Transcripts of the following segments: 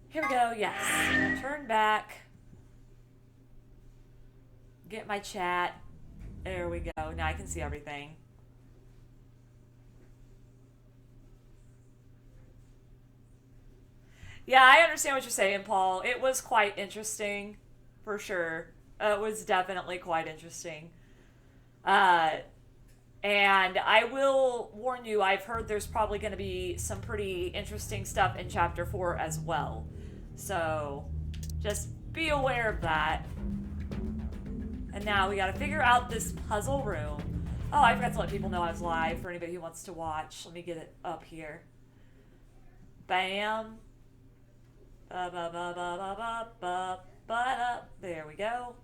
Here we go, yes. Turn back. Get my chat. There we go. Now I can see everything. Yeah, I understand what you're saying, Paul. It was quite interesting, for sure. It was definitely quite interesting. Uh, and I will warn you, I've heard there's probably going to be some pretty interesting stuff in Chapter 4 as well. So, just be aware of that. And now we gotta figure out this puzzle room. Oh, I forgot to let people know I was live for anybody who wants to watch. Let me get it up here. Bam. There we go.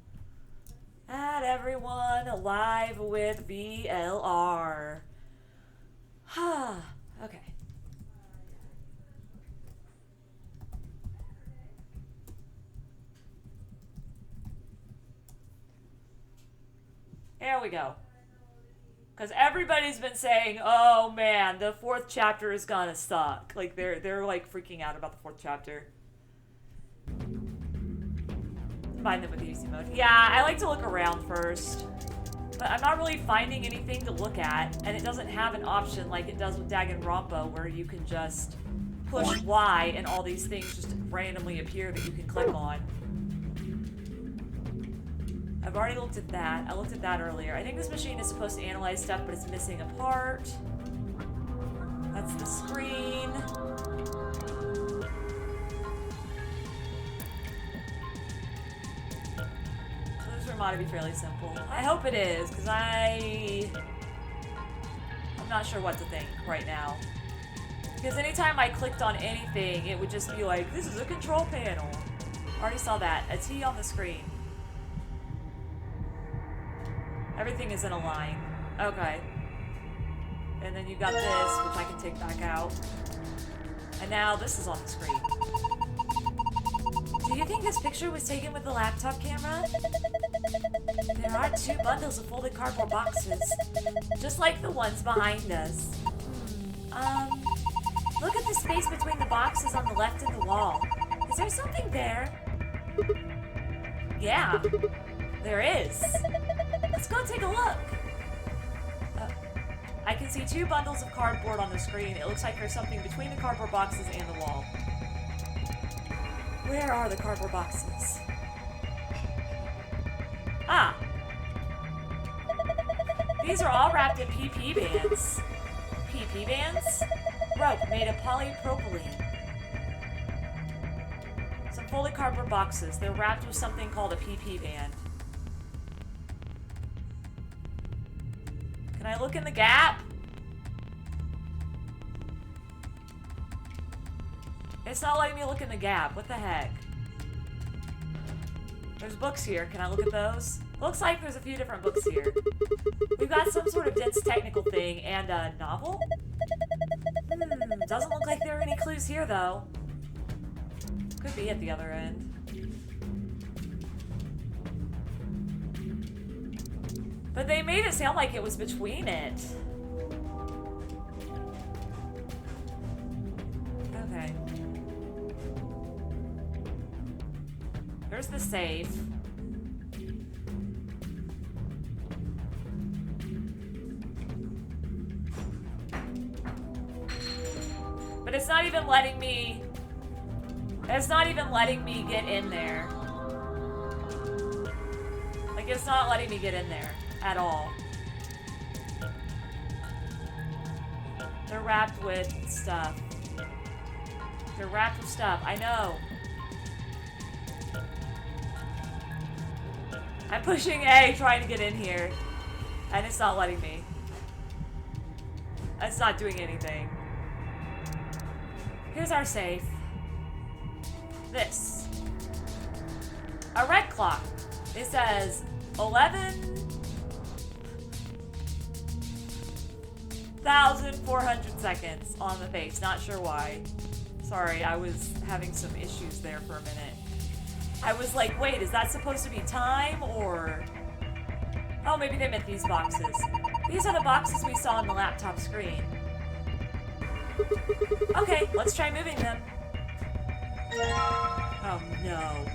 Add everyone live with VLR. Okay. There we go. Because everybody's been saying, oh man, the 4th chapter is gonna suck. Like, they're like freaking out about the 4th chapter. Find them with easy mode. Yeah, I like to look around first. But I'm not really finding anything to look at, and it doesn't have an option like it does with Danganronpa, where you can just push Y and all these things just randomly appear that you can click on. I've already looked at that. I looked at that earlier. I think this machine is supposed to analyze stuff, but it's missing a part. That's the screen. So this room ought to be fairly simple. I hope it is, because I'm not sure what to think right now. Because anytime I clicked on anything, it would just be like, this is a control panel. Already saw that. A T on the screen. Everything is in a line. Okay. And then you got this, which I can take back out. And now this is on the screen. Do you think this picture was taken with the laptop camera? There are 2 bundles of folded cardboard boxes, just like the ones behind us. Look at the space between the boxes on the left and the wall. Is there something there? Yeah, there is. Let's go take a look. I can see 2 bundles of cardboard on the screen. It looks like there's something between the cardboard boxes and the wall. Where are the cardboard boxes? Ah. These are all wrapped in PP bands. PP bands? Rope made of polypropylene. Some folded cardboard boxes. They're wrapped with something called a PP band. Can I look in the gap? It's not letting me look in the gap. What the heck? There's books here. Can I look at those? Looks like there's a few different books here. We've got some sort of dense technical thing and a novel? Doesn't look like there are any clues here, though. Could be at the other end. But they made it sound like it was between it. Okay. There's the safe. But it's not even letting me... It's not even letting me get in there. Like, it's not letting me get in there. At all. They're wrapped with stuff. They're wrapped with stuff. I know. I'm pushing A, trying to get in here. And it's not letting me. It's not doing anything. Here's our safe. This. A red clock. It says 11,400 seconds on the face. Not sure why. Sorry, I was having some issues there for a minute. I was like, wait, is that supposed to be time or... Oh, maybe they meant these boxes. These are the boxes we saw on the laptop screen. Okay, let's try moving them. Oh no.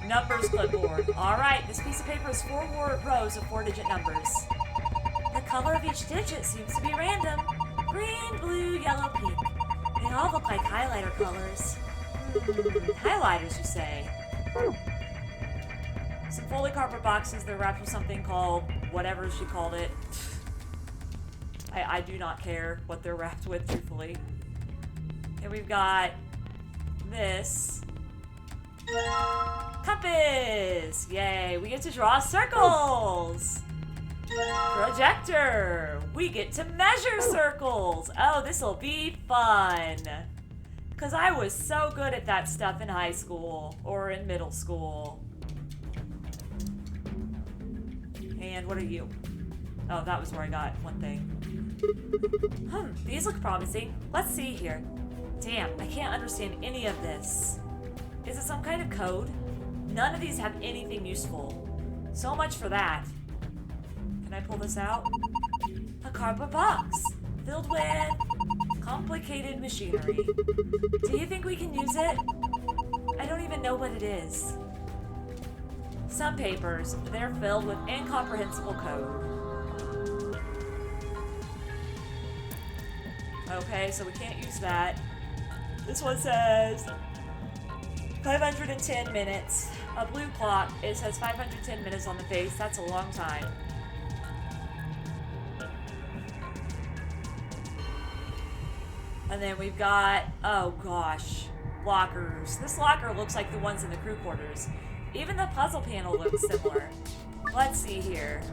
Numbers clipboard. Alright, this piece of paper is 4 rows of 4-digit numbers. The color of each digit seems to be random. Green, blue, yellow, pink. They all look like highlighter colors. Highlighters, you say? Some folded cardboard boxes. They're wrapped with something called whatever she called it. I do not care what they're wrapped with, truthfully. And we've got this. Compass! Yay, we get to draw circles! Projector! We get to measure circles! Oh, this'll be fun! Because I was so good at that stuff in high school or in middle school. And what are you? Oh, that was where I got one thing. These look promising. Let's see here. Damn, I can't understand any of this. Is it some kind of code? None of these have anything useful. So much for that. Can I pull this out? A cardboard box filled with complicated machinery. Do you think we can use it? I don't even know what it is. Some papers, they're filled with incomprehensible code. Okay, so we can't use that. This one says 510 minutes. A blue clock. It says 510 minutes on the face. That's a long time. And then we've got, oh gosh, lockers. This locker looks like the ones in the crew quarters. Even the puzzle panel looks similar. Let's see here.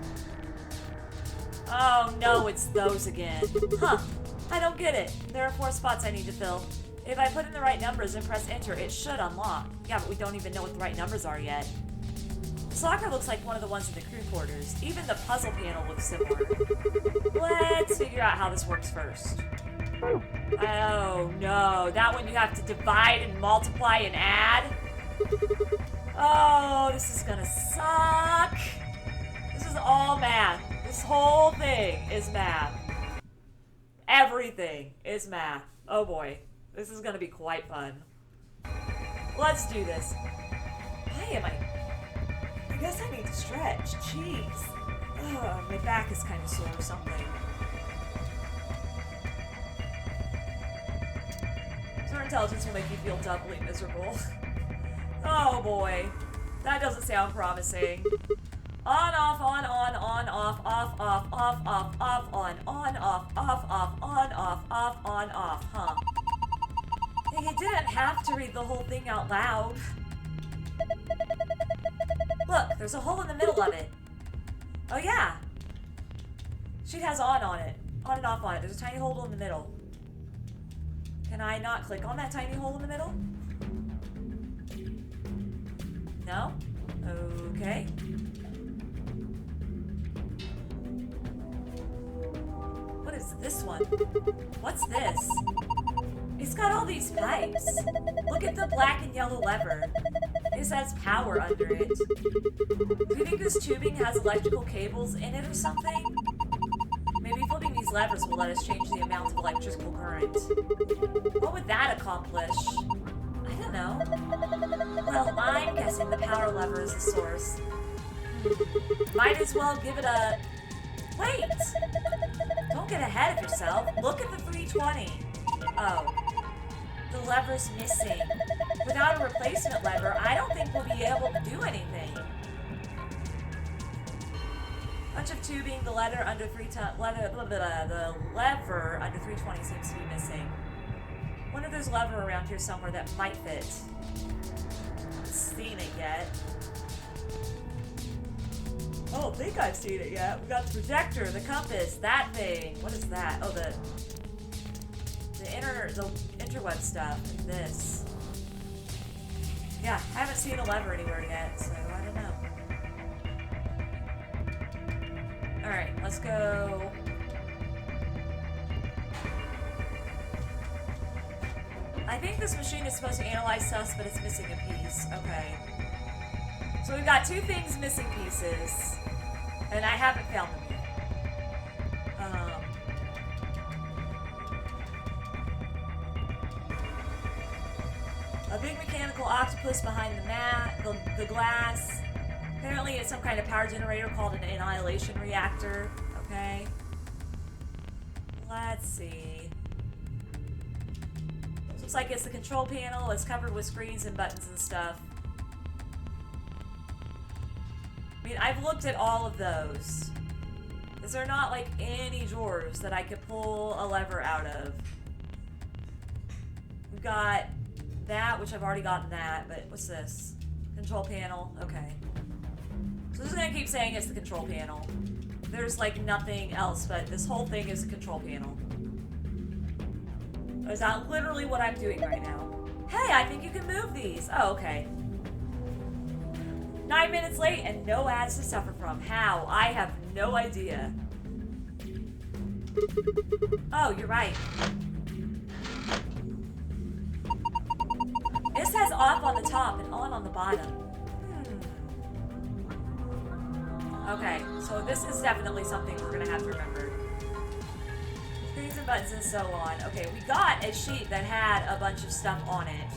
Oh no, it's those again. Huh, I don't get it. There are 4 spots I need to fill. If I put in the right numbers and press enter, it should unlock. Yeah, but we don't even know what the right numbers are yet. This locker looks like one of the ones in the crew quarters. Even the puzzle panel looks similar. Let's figure out how this works first. Oh no, that one you have to divide and multiply and add. Oh, this is gonna suck. This is all math. This whole thing is math. Everything is math. Oh boy, this is gonna be quite fun. Let's do this. Why am I guess I need to stretch. Jeez. Oh, my back is kind of sore or something. Your intelligence will make you feel doubly miserable. Oh boy. That doesn't sound promising. On, off, on, off, off, off, off, off, on, off, on, off, huh? Hey, you didn't have to read the whole thing out loud. Look, there's a hole in the middle of it. Oh yeah. Sheet has on it. On and off on it. There's a tiny hole in the middle. Can I not click on that tiny hole in the middle? No? Okay. What is this one? What's this? It's got all these pipes. Look at the black and yellow lever. It says power under it. Do you think this tubing has electrical cables in it or something? Maybe flipping these levers will let us change the amount of electrical current. What would that accomplish? I don't know. Well, I'm guessing the power lever is the source. Might as well give it a... Wait! Don't get ahead of yourself. Look at the 320. Oh. The lever's missing. Without a replacement lever, I don't think we'll be able to do anything. Bunch of tubing, the lever under 320 seems to be missing. Wonder if there's a lever around here somewhere that might fit. Haven't seen it yet. I don't think I've seen it yet. We got the projector, the compass, that thing. What is that? Oh, the interweb stuff. And this. Yeah, I haven't seen a lever anywhere yet, so I don't know. Alright, let's go. I think this machine is supposed to analyze stuff, but it's missing a piece. Okay. So we've got 2 things missing pieces, and I haven't found them yet. A big mechanical octopus behind the glass. Apparently it's some kind of power generator called an annihilation reactor. Okay. Let's see. Looks like it's the control panel. It's covered with screens and buttons and stuff. I mean, I've looked at all of those. Is there not, like, any drawers that I could pull a lever out of? We've got that, which I've already gotten that, but what's this? Control panel. Okay. So this is gonna keep saying it's the control panel. There's, like, nothing else, but this whole thing is a control panel. Is that literally what I'm doing right now? Hey, I think you can move these. Oh, okay. 9 minutes late and no ads to suffer from. How? I have no idea. Oh, you're right. It says off on the top and on the bottom. Okay, so this is definitely something we're gonna have to remember. Screens and buttons and so on. Okay, we got a sheet that had a bunch of stuff on it.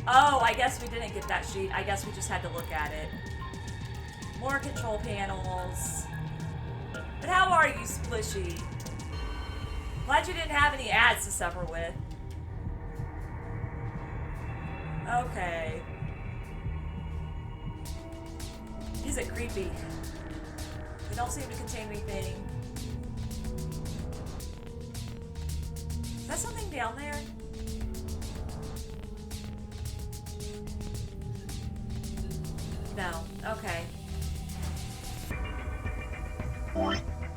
Oh, I guess we didn't get that sheet. I guess we just had to look at it. More control panels. But how are you, Splishy? Glad you didn't have any ads to suffer with. Okay. Is it creepy? They don't seem to contain anything. Is that something down there? No. Okay.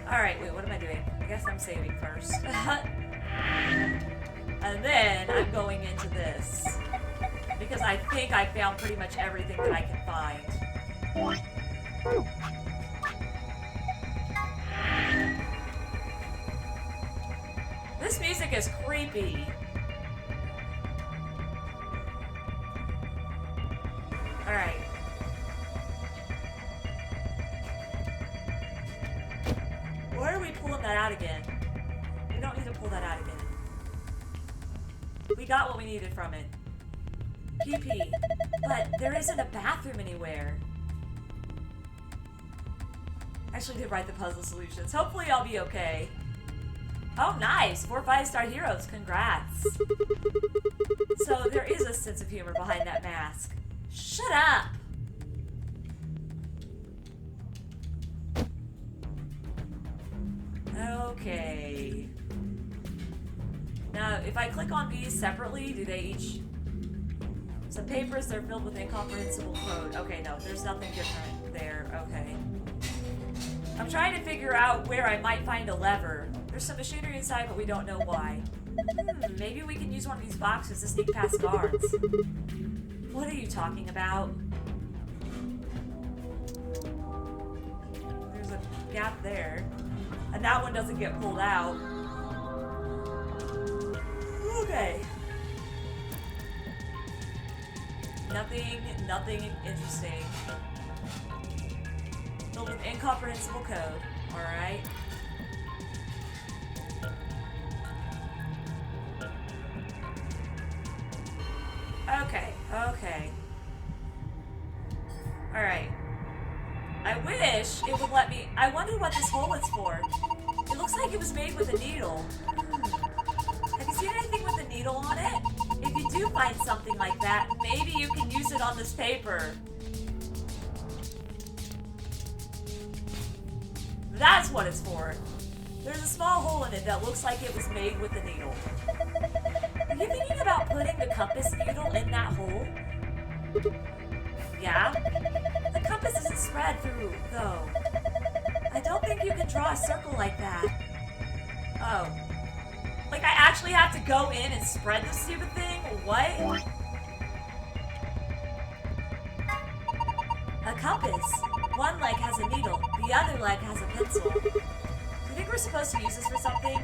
Alright, wait, what am I doing? I guess I'm saving first. And then I'm going into this. Because I think I found pretty much everything that I can find. This music is creepy. Alright. Why are we pulling that out again? We don't need to pull that out again. We got what we needed from it. PP. But there isn't a bathroom anywhere. Actually did write the puzzle solutions. Hopefully I'll be okay. Oh, nice! 4 5-star heroes. Congrats. So there is a sense of humor behind that mask. Shut up! Okay. Now, if I click on these separately, do they each... Some papers, they're filled with incomprehensible code. Okay, no, there's nothing different there. Okay. I'm trying to figure out where I might find a lever. There's some machinery inside, but we don't know why. Maybe we can use one of these boxes to sneak past guards. What are you talking about? There's a gap there. And that one doesn't get pulled out. Okay. Nothing interesting. Filled with incomprehensible code. Alright. Okay. Alright. I wish it would let me... I wonder what this hole is for. It looks like it was made with a needle. Have you seen anything with a needle on it? If you do find something like that, maybe you can use it on this paper. That's what it's for. There's a small hole in it that looks like it was made with a needle. Are you thinking about putting the compass needle in that hole? Yeah? The compass isn't spread through, though. I don't think you can draw a circle like that. Oh. Like, I actually have to go in and spread this stupid thing? What? A compass. One leg has a needle, the other leg has a pencil. Do you think we're supposed to use this for something?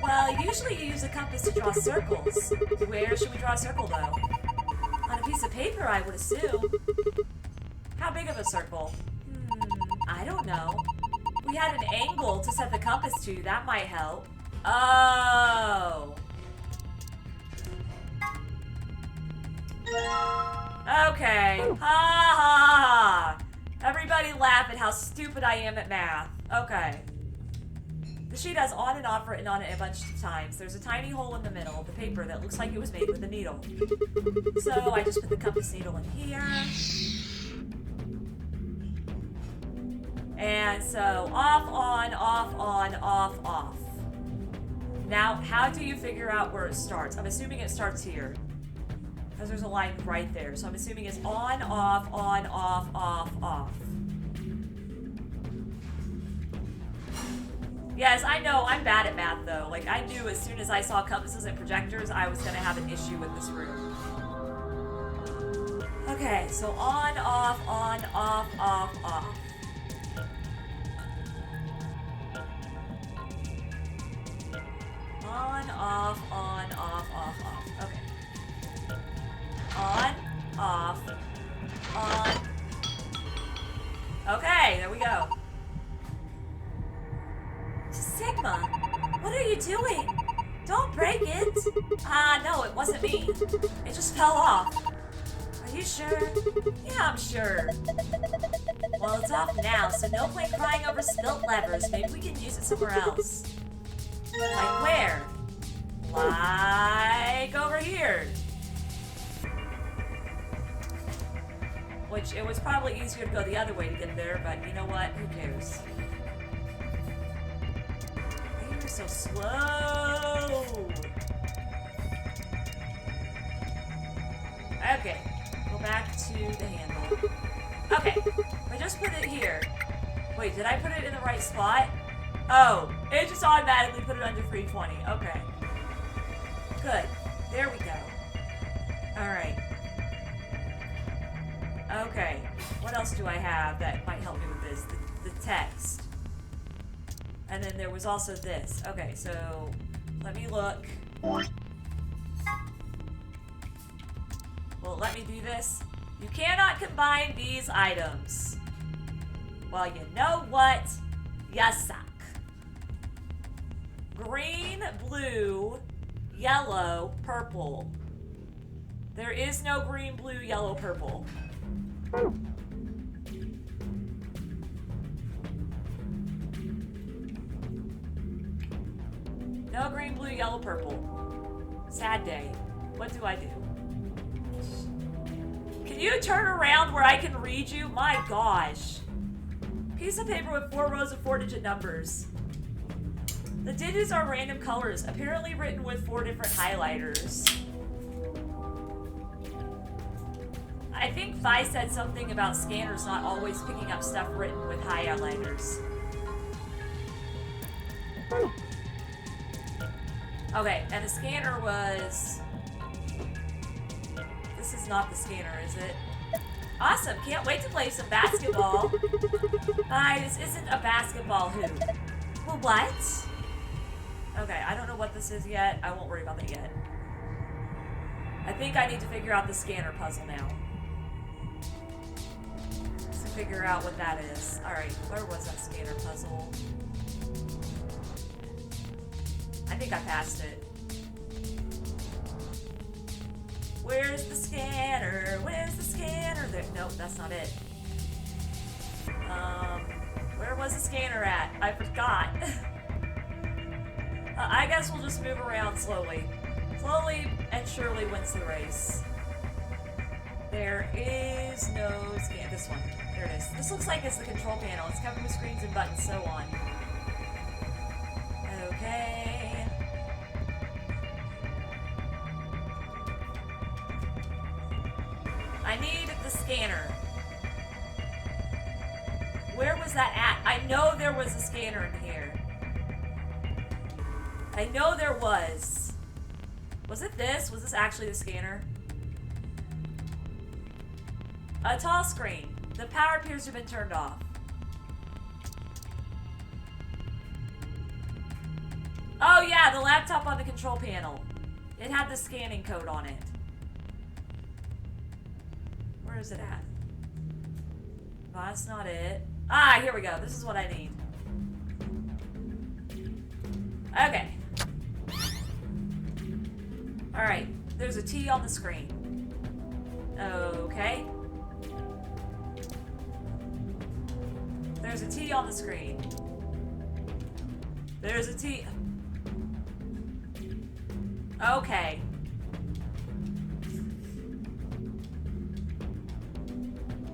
Well, usually you use a compass to draw circles. Where should we draw a circle, though? On a piece of paper, I would assume. How big of a circle? I don't know. We had an angle to set the compass to. That might help. Oh. Okay. Ha ha ha. Everybody laugh at how stupid I am at math. Okay. The sheet has on and off written on it a bunch of times. There's a tiny hole in the middle of the paper that looks like it was made with a needle. So I just put the compass needle in here. And so off, on, off, on, off, off. Now, how do you figure out where it starts? I'm assuming it starts here. Because there's a line right there. So I'm assuming it's on, off, off, off. Yes, I know. I'm bad at math, though. Like, I knew as soon as I saw compasses and projectors, I was going to have an issue with this room. Okay, so on, off, off. On, off. Okay. On, off, on. Okay, there we go. Sigma, what are you doing? Don't break it. No, it wasn't me. It just fell off. Are you sure? Yeah, I'm sure. Well, it's off now, so no point crying over spilt levers. Maybe we can use it somewhere else. Like where? Like over here. Which, it was probably easier to go the other way to get there, but you know what? Who cares? You're so slow. Okay, go back to the handle. Okay, I just put it here. Wait, did I put it in the right spot? Oh, it just automatically put it under 320. Okay. Good. There we go. Alright. Okay. What else do I have that might help me with this? The text. And then there was also this. Okay, so let me look. Will it let me do this? You cannot combine these items. Well, you know what? You suck. Green, blue, yellow, purple. There is no green, blue, yellow, purple. No green, blue, yellow, purple. Sad day. What do I do? Can you turn around where I can read you? My gosh. Piece of paper with 4 rows of 4-digit numbers. The digits are random colors, apparently written with 4 different highlighters. I think Vi said something about scanners not always picking up stuff written with highlighters. Okay, and the scanner was... This is not the scanner, is it? Awesome, can't wait to play some basketball. This isn't a basketball hoop. Well, what? Okay, I don't know what this is yet. I won't worry about that yet. I think I need to figure out the scanner puzzle now. To figure out what that is. Alright, where was that scanner puzzle? I think I passed it. Where's the scanner? Where's the scanner? There, nope, that's not it. Where was the scanner at? I forgot. I guess we'll just move around slowly. Slowly and surely wins the race. There is no scan. This one. There it is. This looks like it's the control panel. It's covered with screens and buttons, so on. Okay. I need the scanner. Where was that at? I know there was a scanner in here. I know there was. Was it this? Was this actually the scanner? A tall screen. The power appears to have been turned off. Oh yeah, the laptop on the control panel. It had the scanning code on it. Where is it at? No, that's not it. Ah, here we go. This is what I need. Okay. Alright, there's a T on the screen. Okay. There's a T on the screen. There's a T. Okay.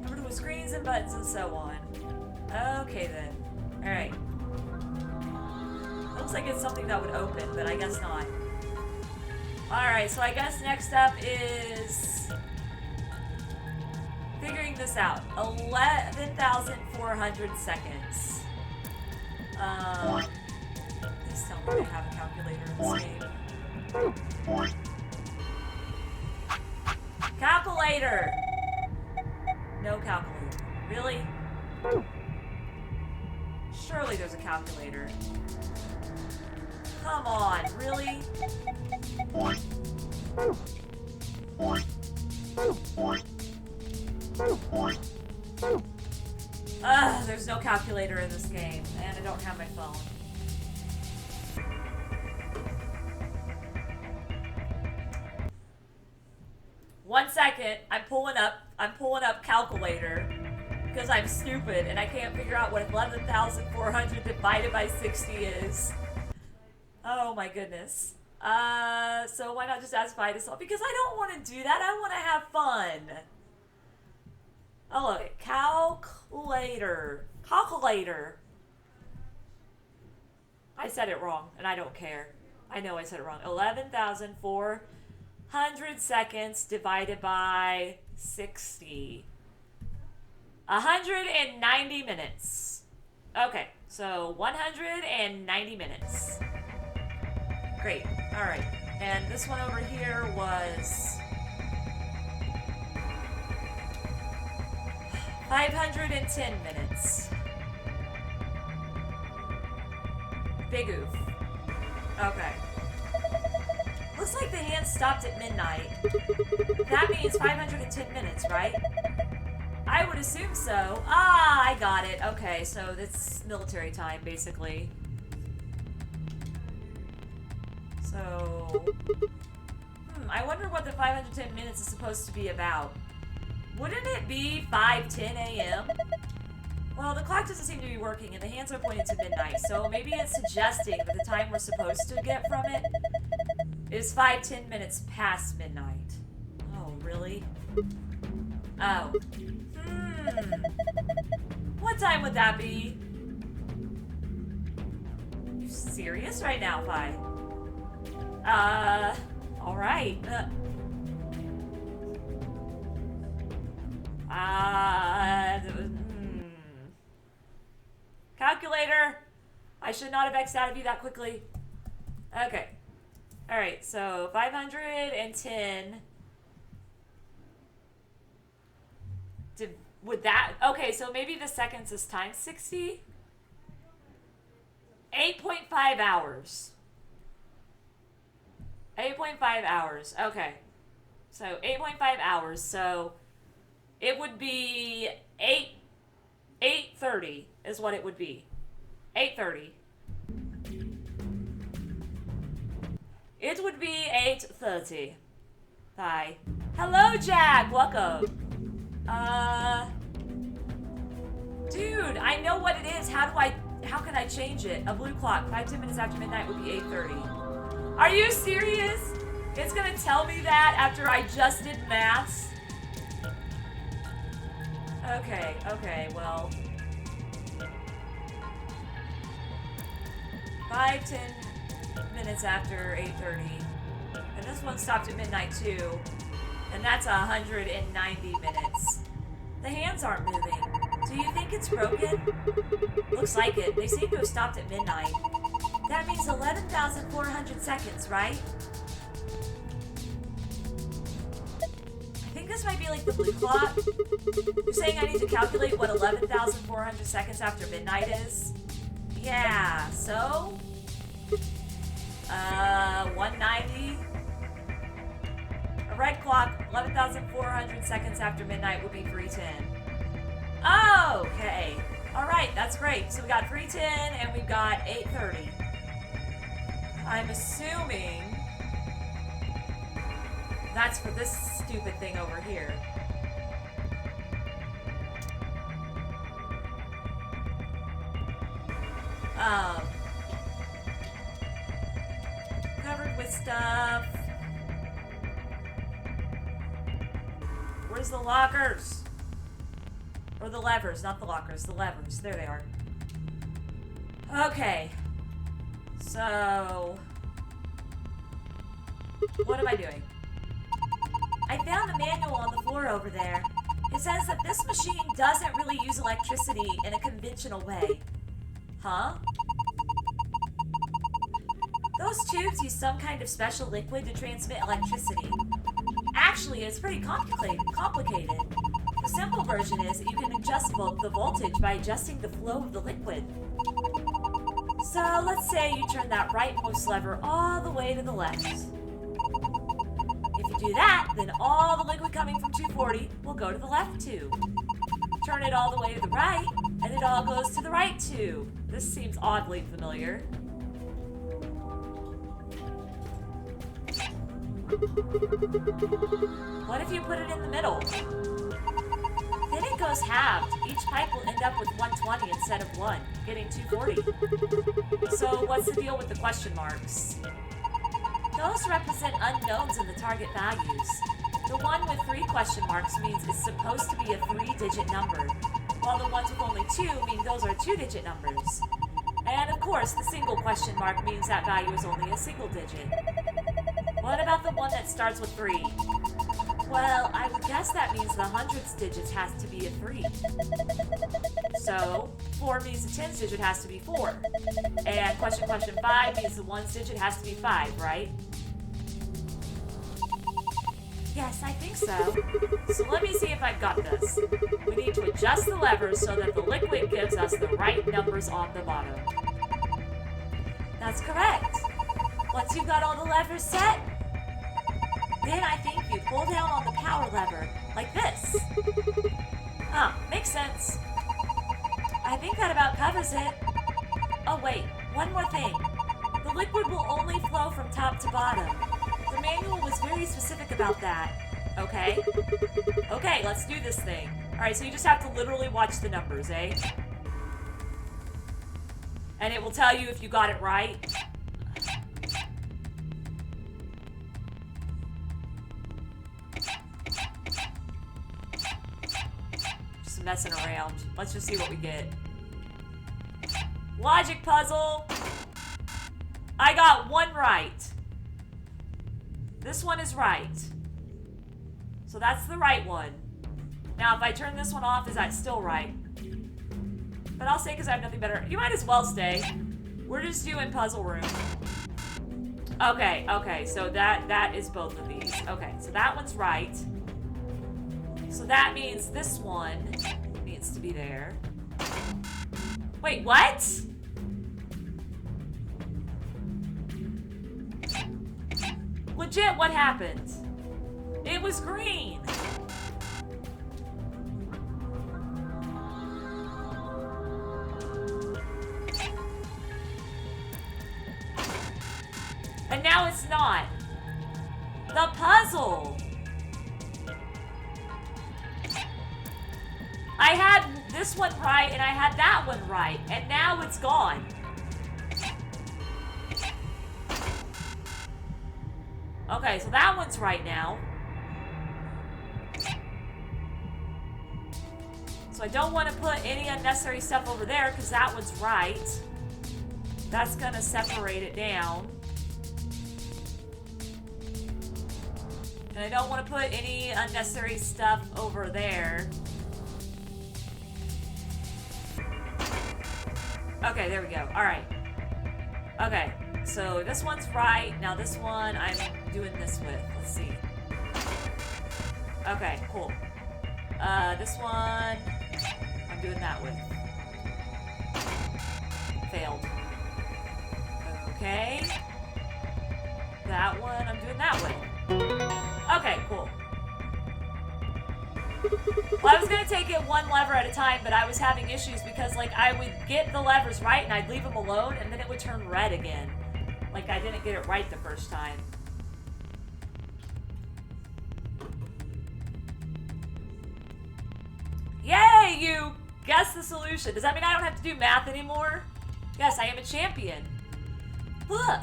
Number 2 with screens and buttons and so on. Okay then. Alright. Looks like it's something that would open, but I guess not. Alright, so I guess next up is figuring this out. 11,400 seconds. Please tell me I have a calculator in this game. Calculator! No calculator. Really? Surely there's a calculator. Come on, really? There's no calculator in this game, and I don't have my phone. One second, I'm pulling up calculator because I'm stupid and I can't figure out what 11,400 divided by 60 is. Oh my goodness. So why not just ask Vi to solve? Because I don't want to do that. I want to have fun. Oh, look. Calculator. Calculator. I said it wrong, and I don't care. I know I said it wrong. 11,400 seconds divided by 60. 190 minutes. Okay, so 190 minutes. Great. All right. And this one over here was 510 minutes. Big oof. Okay. Looks like the hand stopped at midnight. That means 510 minutes, right? I would assume so. Ah, I got it. Okay, so that's military time, basically. So, I wonder what the 510 minutes is supposed to be about. Wouldn't it be 5:10 a.m.? Well, the clock doesn't seem to be working, and the hands are pointed to midnight, so maybe it's suggesting that the time we're supposed to get from it is 5:10 minutes past midnight. Oh, really? Oh. What time would that be? You serious right now, Vi? Alright. Calculator! I should not have X'd out of you that quickly. Okay. Alright, so 510. Would that... Okay, so maybe the seconds is times 60? 8.5 hours. 8.5 hours. Okay. So 8.5 hours. So it would be 8:30 is what it would be. 8:30. It would be 8:30. Hi. Hello, Jack. Welcome. Dude, I know what it is. How can I change it? A blue clock. 5-10 minutes after midnight would be 8:30. Are you serious? It's gonna tell me that after I just did maths? Okay, well. 5-10 minutes after 8:30. And this one stopped at midnight too. And that's 190 minutes. The hands aren't moving. Do you think it's broken? Looks like it. They seem to have stopped at midnight. That means 11,400 seconds, right? I think this might be like the blue clock. You're saying I need to calculate what 11,400 seconds after midnight is? Yeah, so... 190. A red clock, 11,400 seconds after midnight would be 3:10. Oh, okay. Alright, that's great. So we got 3:10 and we've got 8:30. I'm assuming That's for this stupid thing over here. Covered with stuff. Where's the lockers? Or the levers, not the lockers, the levers. There they are. Okay. So... what am I doing? I found a manual on the floor over there. It says that this machine doesn't really use electricity in a conventional way. Huh? Those tubes use some kind of special liquid to transmit electricity. Actually, it's pretty complicated. The simple version is that you can adjust the voltage by adjusting the flow of the liquid. So let's say you turn that rightmost lever all the way to the left. If you do that, then all the liquid coming from 240 will go to the left tube. Turn it all the way to the right, and it all goes to the right tube. This seems oddly familiar. What if you put it in the middle? Then it goes halved. Each pipe will end up with 120 instead of 1, getting 240. So what's the deal with the question marks? Those represent unknowns in the target values. The one with 3 question marks means it's supposed to be a 3-digit number, while the ones with only 2 mean those are 2-digit numbers. And of course, the single question mark means that value is only a single digit. What about the one that starts with 3? Well, I would guess that means the hundredths digits has to be a 3. So, 4 means the tens digit has to be 4. And question 5 means the ones digit has to be 5, right? Yes, I think so. So let me see if I've got this. We need to adjust the levers so that the liquid gives us the right numbers on the bottom. That's correct. Once you've got all the levers set, then I think you pull down on the power lever, like this. Makes sense. I think that about covers it. Oh wait, one more thing. The liquid will only flow from top to bottom. The manual was very specific about that. Okay? Okay, let's do this thing. Alright, so you just have to literally watch the numbers, eh? And it will tell you if you got it right. Just messing around. Let's just see what we get. Logic puzzle! I got 1 right. This one is right. So that's the right one. Now, if I turn this one off, is that still right? But I'll stay because I have nothing better. You might as well stay. We're just doing puzzle room. Okay, so that is both of these. Okay, so that one's right. So that means this one needs to be there. Wait, what? Legit, what happened? It was green. And now it's not. The puzzle. I had this one right and I had that one right, and now it's gone. Okay, so that one's right now. So I don't want to put any unnecessary stuff over there because that one's right. That's gonna separate it down. And I don't want to put any unnecessary stuff over there. Okay, there we go. Alright. Okay, so this one's right. Now this one I'm doing this with. Let's see. Okay, cool. This one I'm doing that with. Failed. Okay. That one I'm doing that with. Okay, cool. Well, I was gonna take it one lever at a time, but I was having issues because, like, I would get the levers right and I'd leave them alone, and then it would turn red again. Like, I didn't get it right the first time. you guess the solution. Does that mean I don't have to do math anymore? Yes, I am a champion. Look.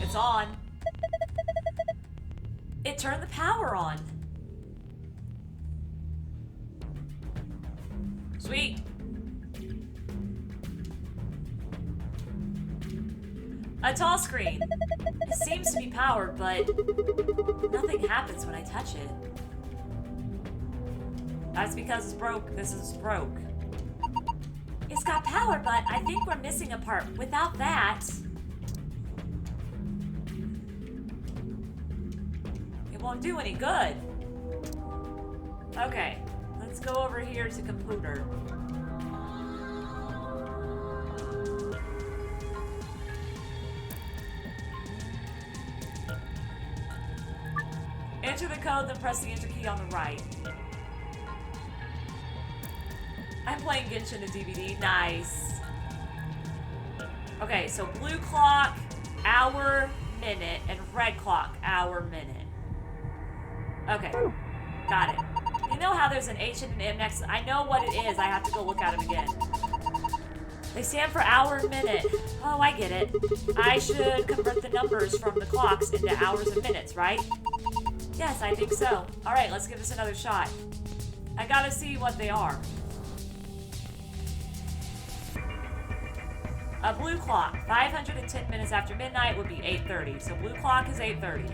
It's on. It turned the power on. Sweet. A tall screen. It seems to be powered, but nothing happens when I touch it. That's because it's broke. This is broke. It's got power, but I think we're missing a part. Without that, it won't do any good. Okay, let's go over here to computer. Enter the code, then press the enter key on the right. I'm playing Genshin to DVD. Nice. Okay, so blue clock, hour, minute, and red clock, hour, minute. Okay, got it. You know how there's an H and an M next? I know what it is. I have to go look at them again. They stand for hour and minute. Oh, I get it. I should convert the numbers from the clocks into hours and minutes, right? Yes, I think so. All right, let's give this another shot. I gotta see what they are. A blue clock, 510 minutes after midnight would be 8:30. So blue clock is 8:30.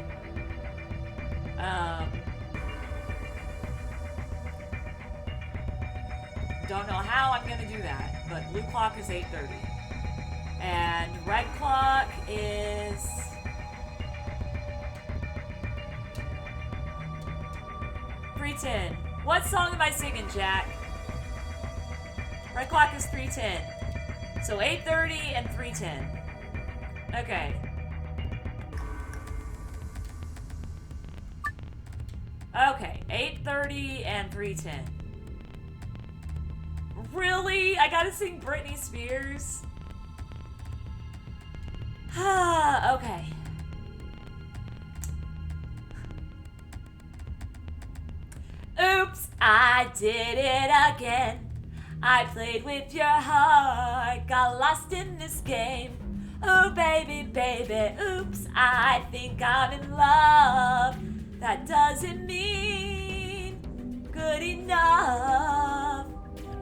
Don't know how I'm gonna do that, but blue clock is 8:30. And red clock is 3:10. What song am I singing, Jack? Red clock is 3:10. So 8:30 and 3:10. Okay. Okay, 8:30 and 3:10. Really? I gotta sing Britney Spears? Okay. Oops, I did it again. I played with your heart, got lost in this game. Oh, baby, baby, oops, I think I'm in love. That doesn't mean good enough.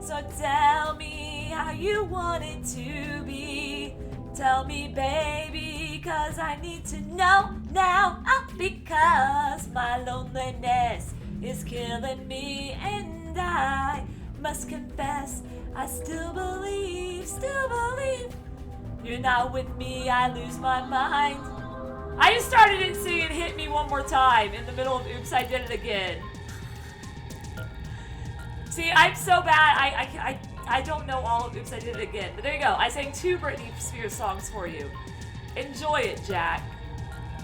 So tell me how you want it to be. Tell me, baby, 'cause I need to know now. Because my loneliness is killing me, and I must confess, I still believe you're not with me, I lose my mind. I just started in singing Hit Me One More Time in the middle of Oops, I Did It Again. See, I'm so bad, I don't know all of Oops, I Did It Again. But there you go, I sang 2 Britney Spears songs for you. Enjoy it, Jack.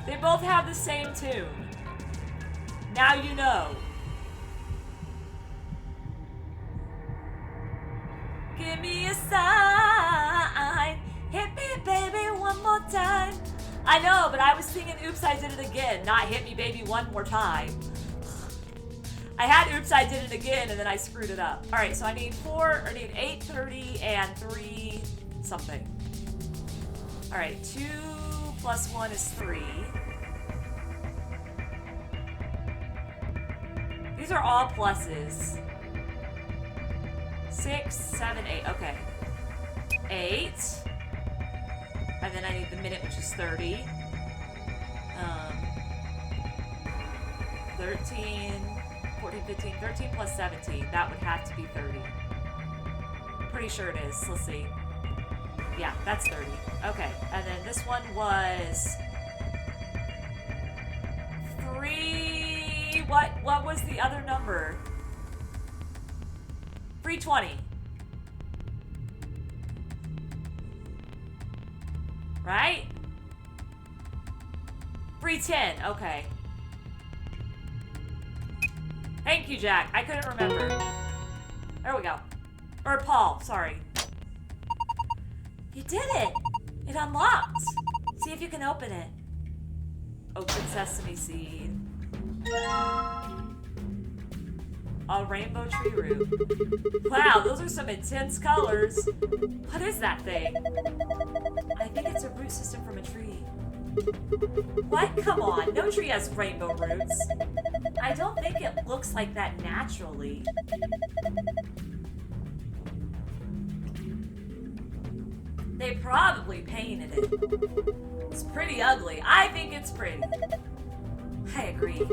They both have the same tune. Now you know. Give me a sign. Hit me, baby, one more time. I know, but I was singing Oops, I Did It Again, not Hit Me, Baby, One More Time. I had Oops, I Did It Again, and then I screwed it up. All right, so I need 8:30 and 3 something. All right, 2 plus 1 is 3. These are all pluses. 6, 7, 8. Okay. 8. And then I need the minute, which is 30. 13, 14, 15, 13 plus 17. That would have to be 30. Pretty sure it is. Let's see. Yeah, that's 30. Okay. And then this one was 3. What was the other number? 320. Right? 310. Okay. Thank you, Jack. I couldn't remember. There we go. Or Paul, sorry. You did it! It unlocked. See if you can open it. Open sesame seed. A rainbow tree root. Wow, those are some intense colors. What is that thing? I think it's a root system from a tree. What? Come on, no tree has rainbow roots. I don't think it looks like that naturally. They probably painted it. It's pretty ugly. I think it's pretty. I agree.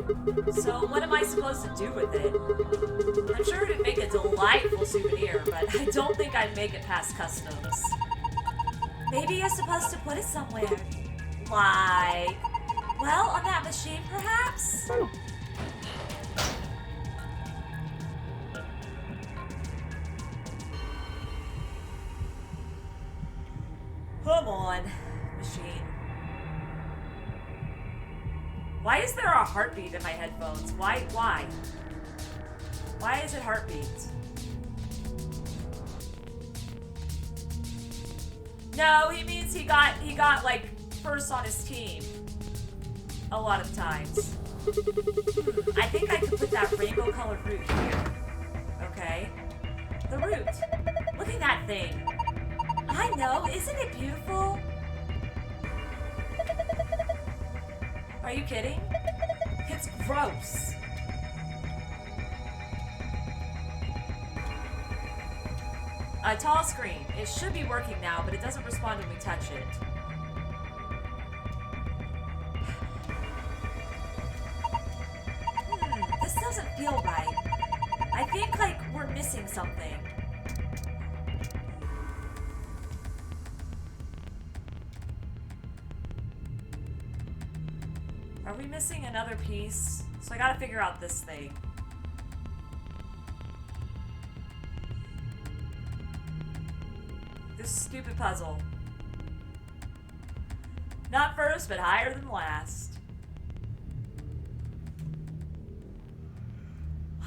So what am I supposed to do with it? I'm sure it'd make a delightful souvenir, but I don't think I'd make it past customs. Maybe you're supposed to put it somewhere. Like, well, on that machine, perhaps? Come on, machine. Why is there a heartbeat in my headphones? Why? Why is it heartbeat? No, he means he got like first on his team. A lot of times. I think I could put that rainbow colored root here. Okay. The root. Look at that thing. I know, isn't it beautiful? Are you kidding? It's gross. A tall screen. It should be working now, but it doesn't respond when we touch it. This doesn't feel right. I think, like, we're missing something. Are we missing another piece? So I gotta figure out this thing. This stupid puzzle. Not first, but higher than last.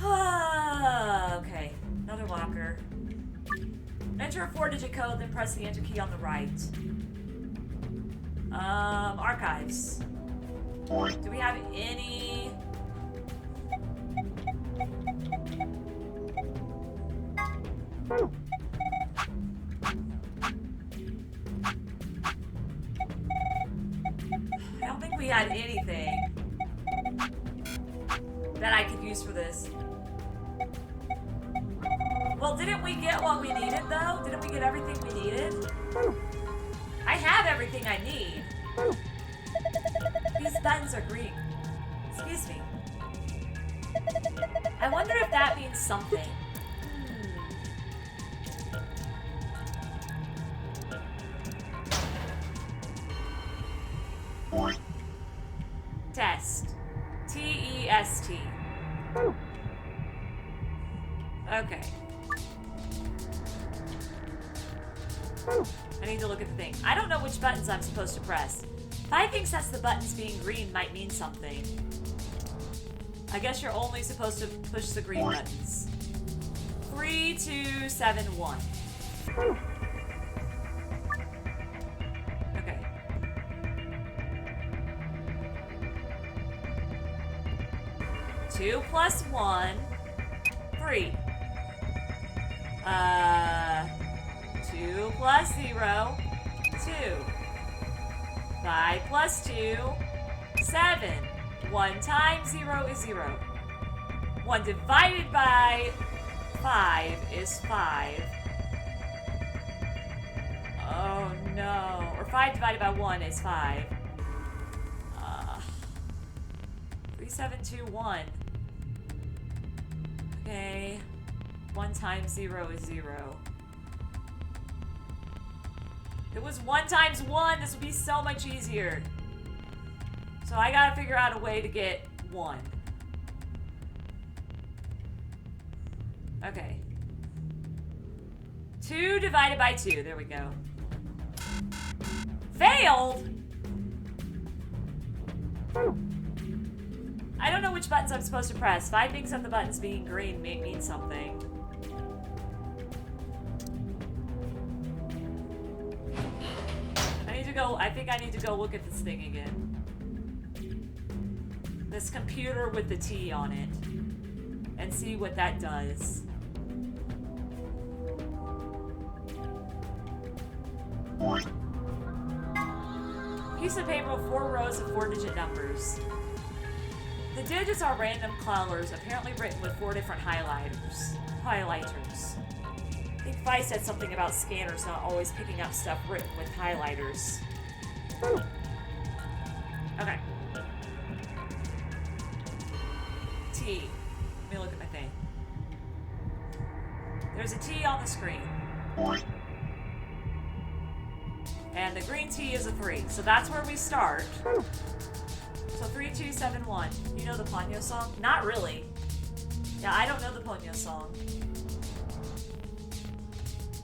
Okay, another locker. Enter a 4-digit code, then press the enter key on the right. Archives. Do we have any... I don't think we had anything that I could use for this. Well, didn't we get what we needed, though? Didn't we get everything we needed? I have everything I need. These buttons are green. Excuse me. I wonder if that means something. Test. T-E-S-T. Okay. I need to look at the thing. I don't know which buttons I'm supposed to press. If I think that's the buttons being green might mean something. I guess you're only supposed to push the green buttons. 3, 2, 7, 1. Okay. Two plus 1. 3. 2 plus 0. 2. 5 plus 2, 7. 1 times 0 is 0. 1 divided by 5 is 5. Oh no. Or 5 divided by 1 is 5. 3, 7, 2, 1. Okay. 1 times 0 is 0. If it was 1 times 1, this would be so much easier. So I gotta figure out a way to get 1. Okay. 2 divided by 2. There we go. Failed? I don't know which buttons I'm supposed to press. 5 thinks that the buttons being green may mean something. I think I need to go look at this thing again. This computer with the T on it. and see what that does. Piece of paper with 4 rows of 4-digit numbers. The digits are random colors, apparently written with 4 different highlighters. I think Vi said something about scanners not always picking up stuff written with highlighters. Okay. T. Let me look at my thing. There's a T on the screen. And the green T is a 3. So that's where we start. So 3, 2, 7, 1. You know the Ponyo song? Not really. Yeah, I don't know the Ponyo song.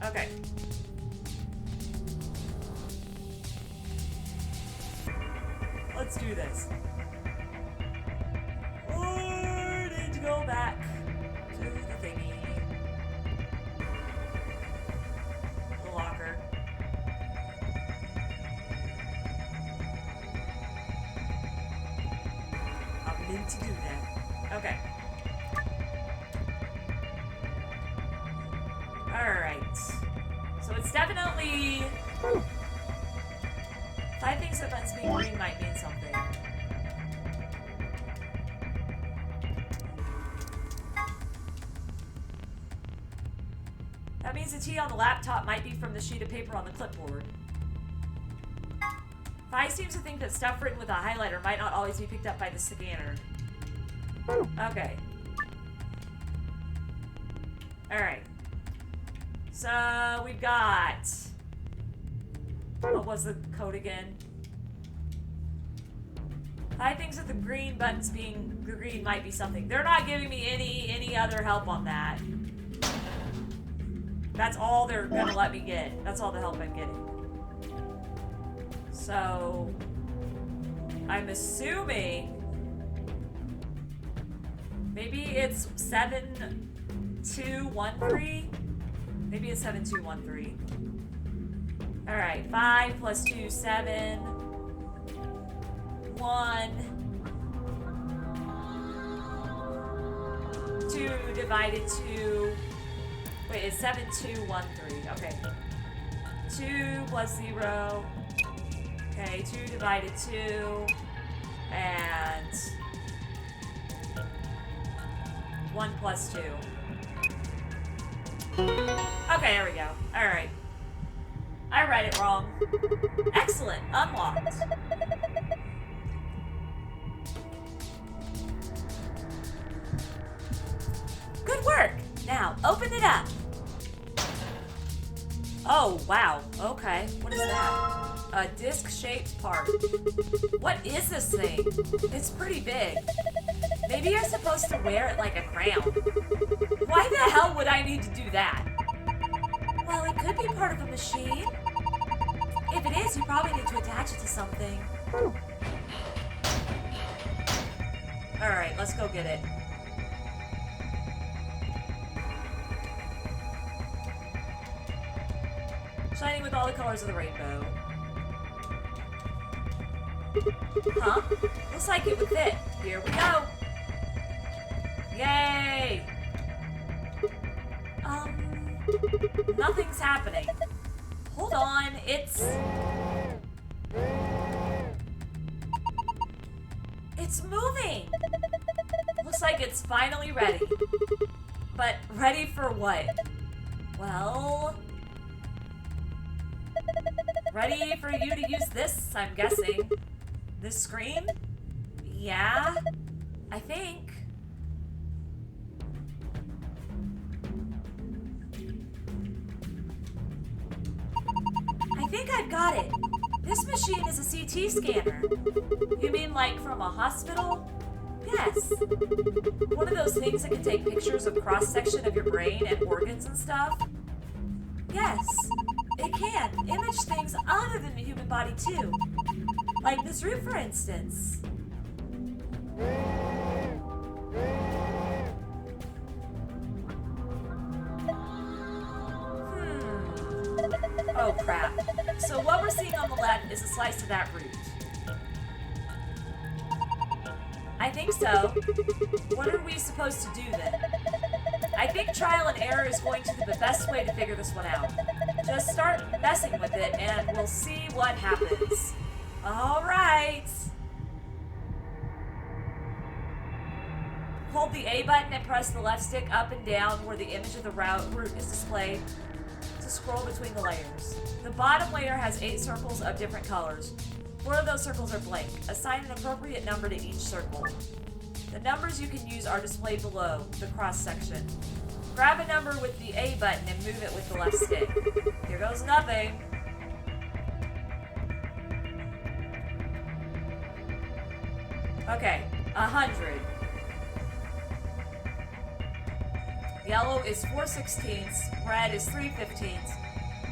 Okay. Let's do this. Or need to go back to the thingy. The locker. I meant to do that. Okay. Alright. So it's definitely... 5 things that buttons being green might mean something. That means the T on the laptop might be from the sheet of paper on the clipboard. 5 seems to think that stuff written with a highlighter might not always be picked up by the scanner. Okay. Alright. So, we've got... What was the code again? 5 things with the green buttons being green might be something. They're not giving me any other help on that. That's all they're gonna let me get. That's all the help I'm getting. So... I'm assuming... Maybe it's 7213? Maybe it's 7213. Alright, 5 plus 2, 7. 1. 2 divided 2. Wait, it's 7213. Okay. 2 plus 0. Okay, 2 divided 2. And 1 plus 2. Okay, there we go. Alright. I read it wrong. Excellent. Unlocked. Good work. Now, open it up. Oh, wow. Okay. What is that? A disc-shaped part. What is this thing? It's pretty big. Maybe you're supposed to wear it like a crown. Why the hell would I need to do that? Well, it could be part of a machine. If it is, you probably need to attach it to something. Alright, let's go get it. Shining with all the colors of the rainbow. Huh? Looks like it would fit. Here we go. Yay! Nothing's happening. Hold on, it's moving! Looks like it's finally ready. But ready for what? Well... ready for you to use this, I'm guessing. This screen? Yeah? I think. I think I've got it. This machine is a CT scanner. You mean like from a hospital? Yes. One of those things that can take pictures of cross-section of your brain and organs and stuff? Yes. It can image things other than the human body too. Like this room, for instance. Oh crap. So what we're seeing on the left is a slice of that root. I think so. What are we supposed to do then? I think trial and error is going to be the best way to figure this one out. Just start messing with it and we'll see what happens. Alright. Hold the A button and press the left stick up and down where the image of the route is displayed to scroll between the layers. The bottom layer has 8 circles of different colors. 4 of those circles are blank. Assign an appropriate number to each circle. The numbers you can use are displayed below the cross section. Grab a number with the A button and move it with the left stick. Here goes nothing. Okay, 100. Yellow is 4/16, red is 3/15,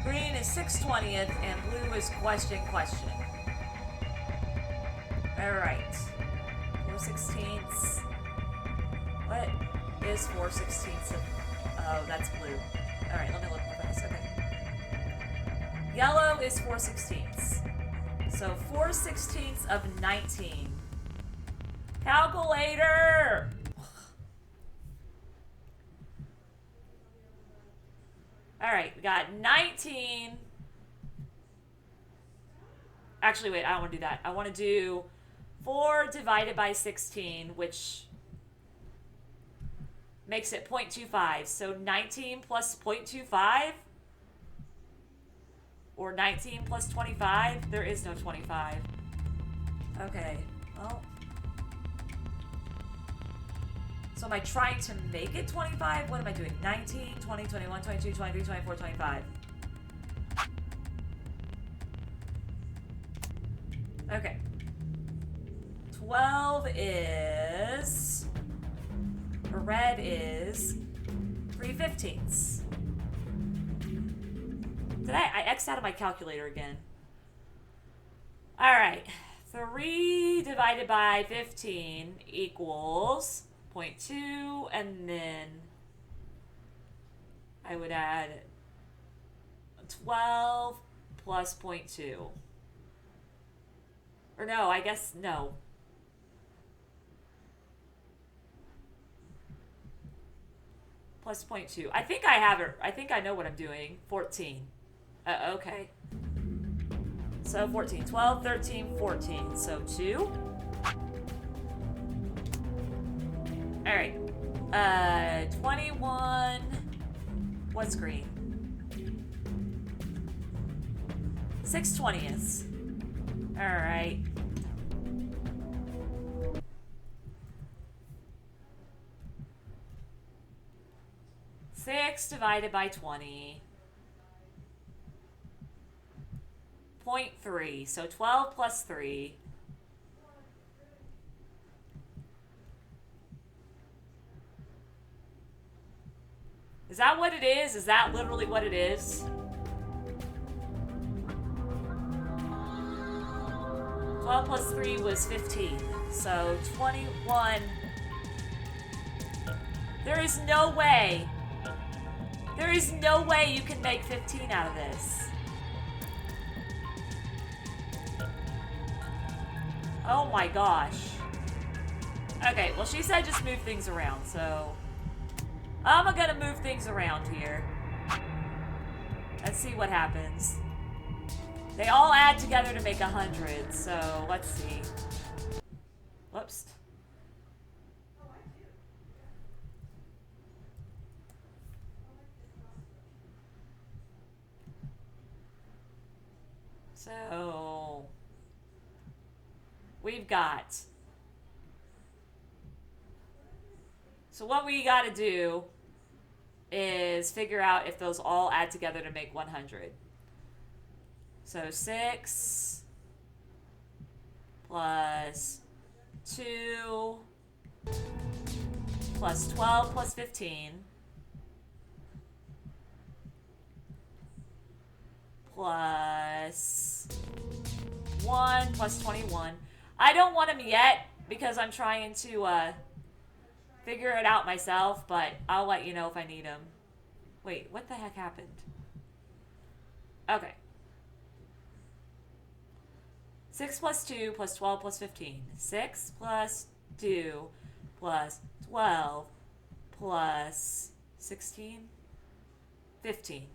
green is 6/20, and blue is question. Alright. 4/16. What is 4/16? Oh, that's blue. Alright, let me look for this. Okay. Yellow is 4/16. So 4/16 of 19. Calculator! Alright, we got 19. Actually, wait, I don't want to do that. I want to do 4 divided by 16, which makes it 0.25. So 19 plus 0.25? Or 19 plus 25? There is no 25. Okay, well. So am I trying to make it 25? What am I doing? 19, 20, 21, 22, 23, 24, 25. Okay. 12 is... or red is 3/15. Did I X'd out of my calculator again? Alright. 3 divided by 15 equals 0.2, and then I would add 12 plus 0.2. Or no, I guess no. Plus 0.2. I think I have it. I think I know what I'm doing. 14. Okay. So 14. 12, 13, 14. So 2. Alright. 21. What's green? 6/20. Alright. Six divided by 20. 0.3. So 12 plus 3. Is that what it is? Is that literally what it is? 12 plus 3 was 15. So 21. There is no way. There is no way you can make 15 out of this. Oh my gosh. Okay, well she said just move things around, so I'm gonna move things around here. Let's see what happens. They all add together to make 100, so let's see. Whoops. So we've got. So what we got to do is figure out if those all add together to make 100. So 6 plus 2 plus 12 plus 15 plus 1 plus 21. I don't want them yet because I'm trying to figure it out myself, but I'll let you know if I need them. Wait, what the heck happened? Okay. 6 plus 2 plus 12 plus 15. 6 plus 2 plus 12 plus 16, 15.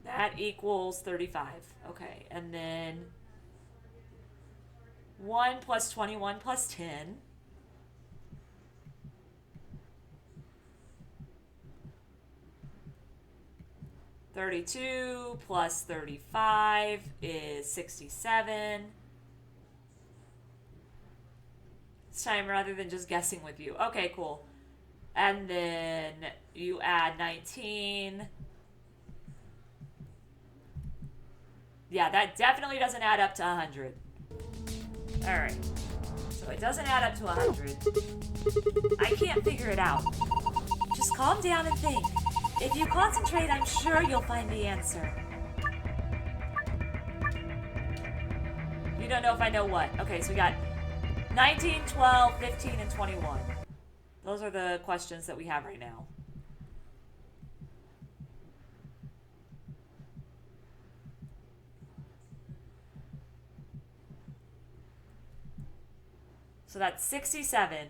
That equals 35. Okay, and then 1 plus 21 plus 10. $32 plus 35 is 67. This time rather than just guessing with you. Okay, cool. And then you add 19. Yeah, that definitely doesn't add up to 100. Alright. So it doesn't add up to 100. I can't figure it out. Just calm down and think. If you concentrate, I'm sure you'll find the answer. You don't know if I know what. Okay, so we got 19, 12, 15, and 21. Those are the questions that we have right now. So that's 67.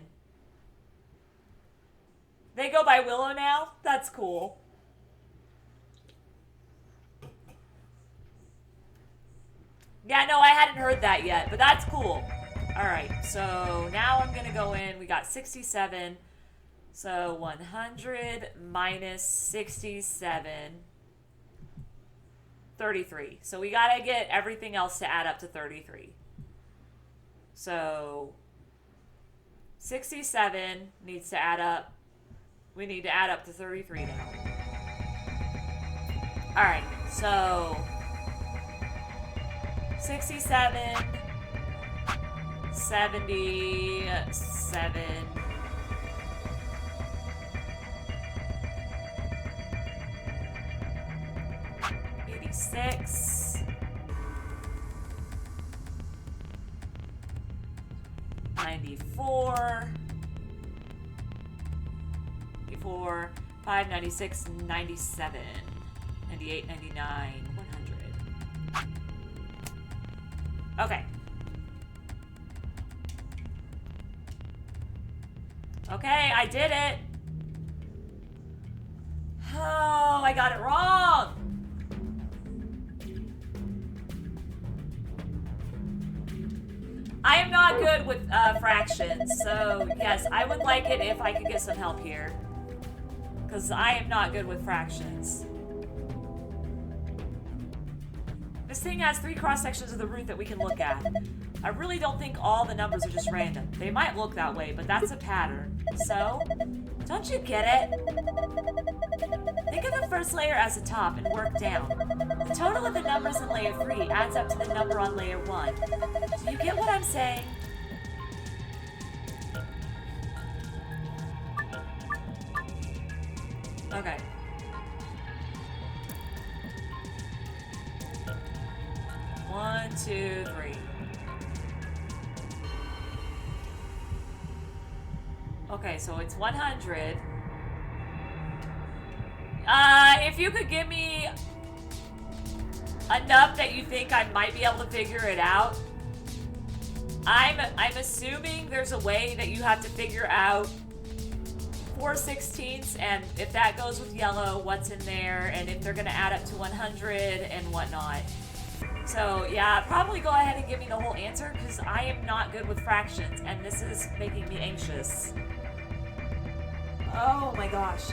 They go by Willow now? That's cool. Yeah, no, I hadn't heard that yet, but that's cool. Alright, so now I'm going to go in. We got 67. So 100 minus 67. 33. So we got to get everything else to add up to 33. So 67 needs to add up. We need to add up to 33 now. Alright, so 67, 77, 86, 94, 5, 96, 97, 98, 99, 100. Okay. Okay, I did it. Oh, I got it wrong. I am not good with fractions, so yes, I would like it if I could get some help here. Because I am not good with fractions. This thing has 3 cross-sections of the root that we can look at. I really don't think all the numbers are just random. They might look that way, but that's a pattern. So, don't you get it? Think of the first layer as a top and work down. The total of the numbers in layer 3 adds up to the number on layer 1. Do you get what I'm saying? Okay. One, two, three. Okay, so it's 100. If you could give me enough that you think I might be able to figure it out. I'm assuming there's a way that you have to figure out 4/16, and if that goes with yellow, what's in there, and if they're gonna add up to 100 and whatnot. So yeah, probably go ahead and give me the whole answer, because I am not good with fractions, and this is making me anxious. Oh my gosh.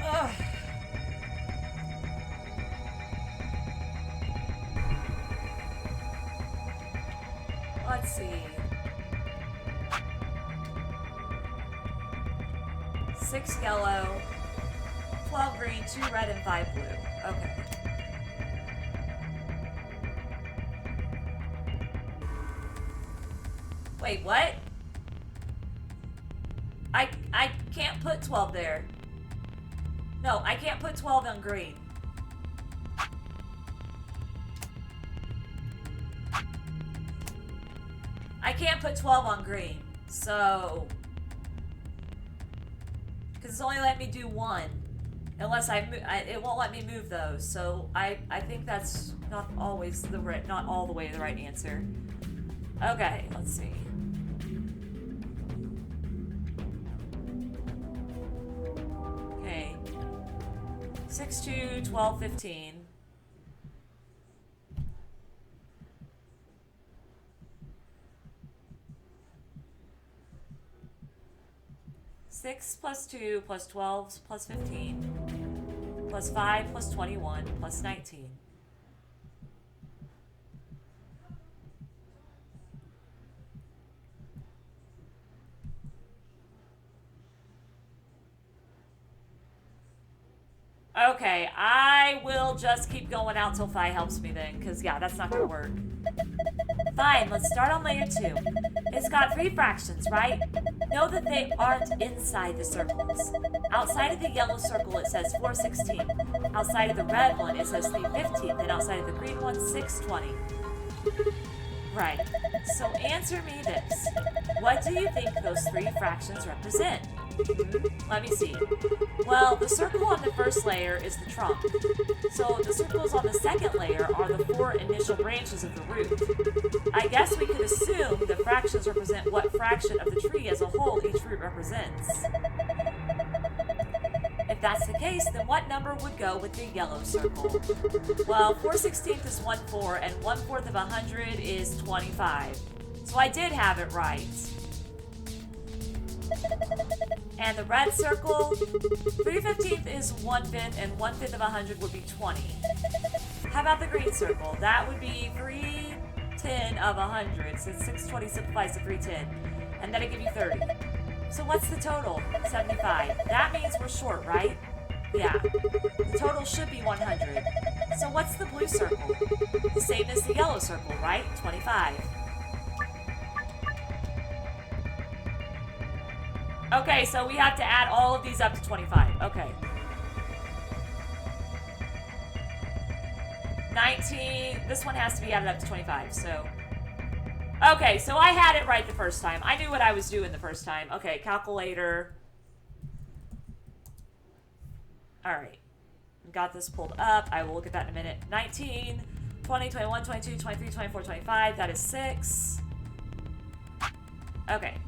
Ugh. Let's see. 6 yellow, 12 green, 2 red, and 5 blue. Okay. Wait, what? I can't put 12 there. No, I can't put 12 on green. I can't put 12 on green, so... Because it's only letting me do 1. Unless it won't let me move those. So I think that's not always not all the way the right answer. Okay, let's see. Okay. 6, 2, 12, 15. 6 plus 2 plus 12 plus 15 plus 5 plus 21 plus 19. Okay, I will just keep going out till Phi helps me then, because yeah, that's not gonna work. Fine, let's start on layer 2. It's got 3 fractions, right? Know that they aren't inside the circles. Outside of the yellow circle, it says 416. Outside of the red one, it says 315. And outside of the green one, 620. Right. So answer me this. What do you think those 3 fractions represent? Let me see. Well, the circle on the first layer is the trunk. So the circles on the second layer are the 4 initial branches of the root. I guess we could assume the fractions represent what fraction of the tree as a whole each root represents. If that's the case, then what number would go with the yellow circle? Well, 4/16 is 1/4, and 1/4 of 100 is 25. So I did have it right. And the red circle, 3/15 is 1/5, and 1/5 of 100 would be 20. How about the green circle? That would be 3/10 of 100, since 620 simplifies to 3/10, and that'll give you 30. So what's the total? 75. That means we're short, right? Yeah. The total should be 100. So what's the blue circle? The same as the yellow circle, right? 25. Okay, so we have to add all of these up to 25. Okay. 19. This one has to be added up to 25, so. Okay, so I had it right the first time. I knew what I was doing the first time. Okay, calculator. All right. Got this pulled up. I will look at that in a minute. 19, 20, 21, 22, 23, 24, 25. That is 6. Okay.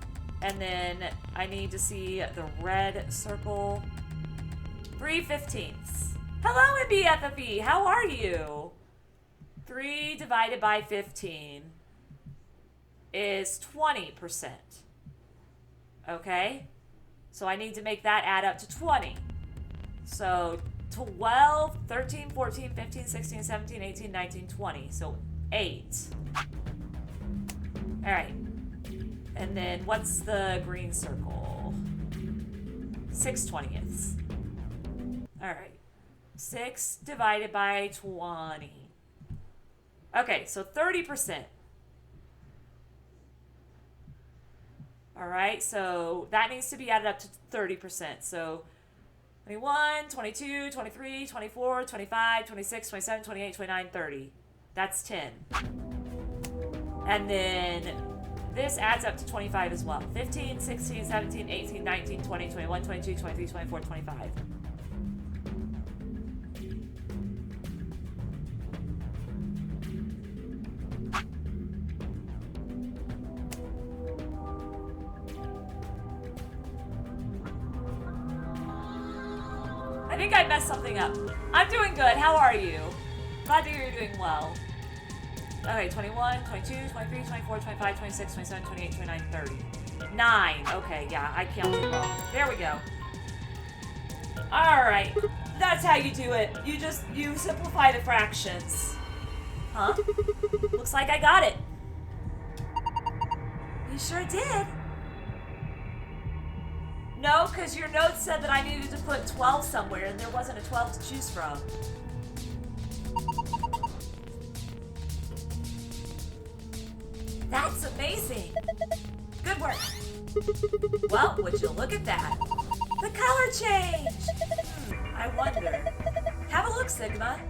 And then I need to see the red circle. 3/15. Hello, MBFFE. How are you? 3 divided by 15 is 20%. Okay? So I need to make that add up to 20. So 12, 13, 14, 15, 16, 17, 18, 19, 20. So 8. All right. And then what's the green circle? 6/20. All right. 6 divided by 20. Okay, so 30%. All right, so that needs to be added up to 30%. So 21, 22, 23, 24, 25, 26, 27, 28, 29, 30. That's 10. And then this adds up to 25 as well. 15, 16, 17, 18, 19, 20, 21, 22, 23, 24, 25. I think I messed something up. I'm doing good. How are you? Glad to hear you're doing well. Okay, 21, 22, 23, 24, 25, 26, 27, 28, 29, 30. 9. Okay, yeah, I counted wrong. There we go. Alright. That's how you do it. You simplify the fractions. Huh? Looks like I got it. You sure did. No, because your notes said that I needed to put 12 somewhere, and there wasn't a 12 to choose from. That's amazing. Good work. Well, would you look at that? The color changed. I wonder. Have a look, Sigma.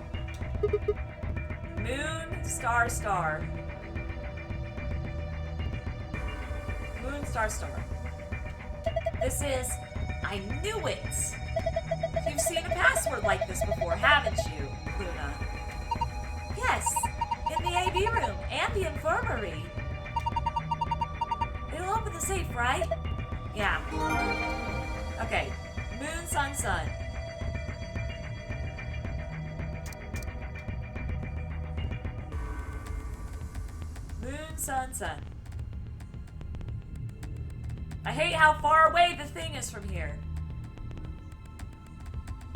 Moon, star, star. Moon, star, star. This is, I knew it. You've seen a password like this before, haven't you, Luna? Yes, in the AB room and the infirmary. It'll open the safe, right? Yeah. Okay. Moon, sun, sun. Moon, sun, sun. I hate how far away the thing is from here.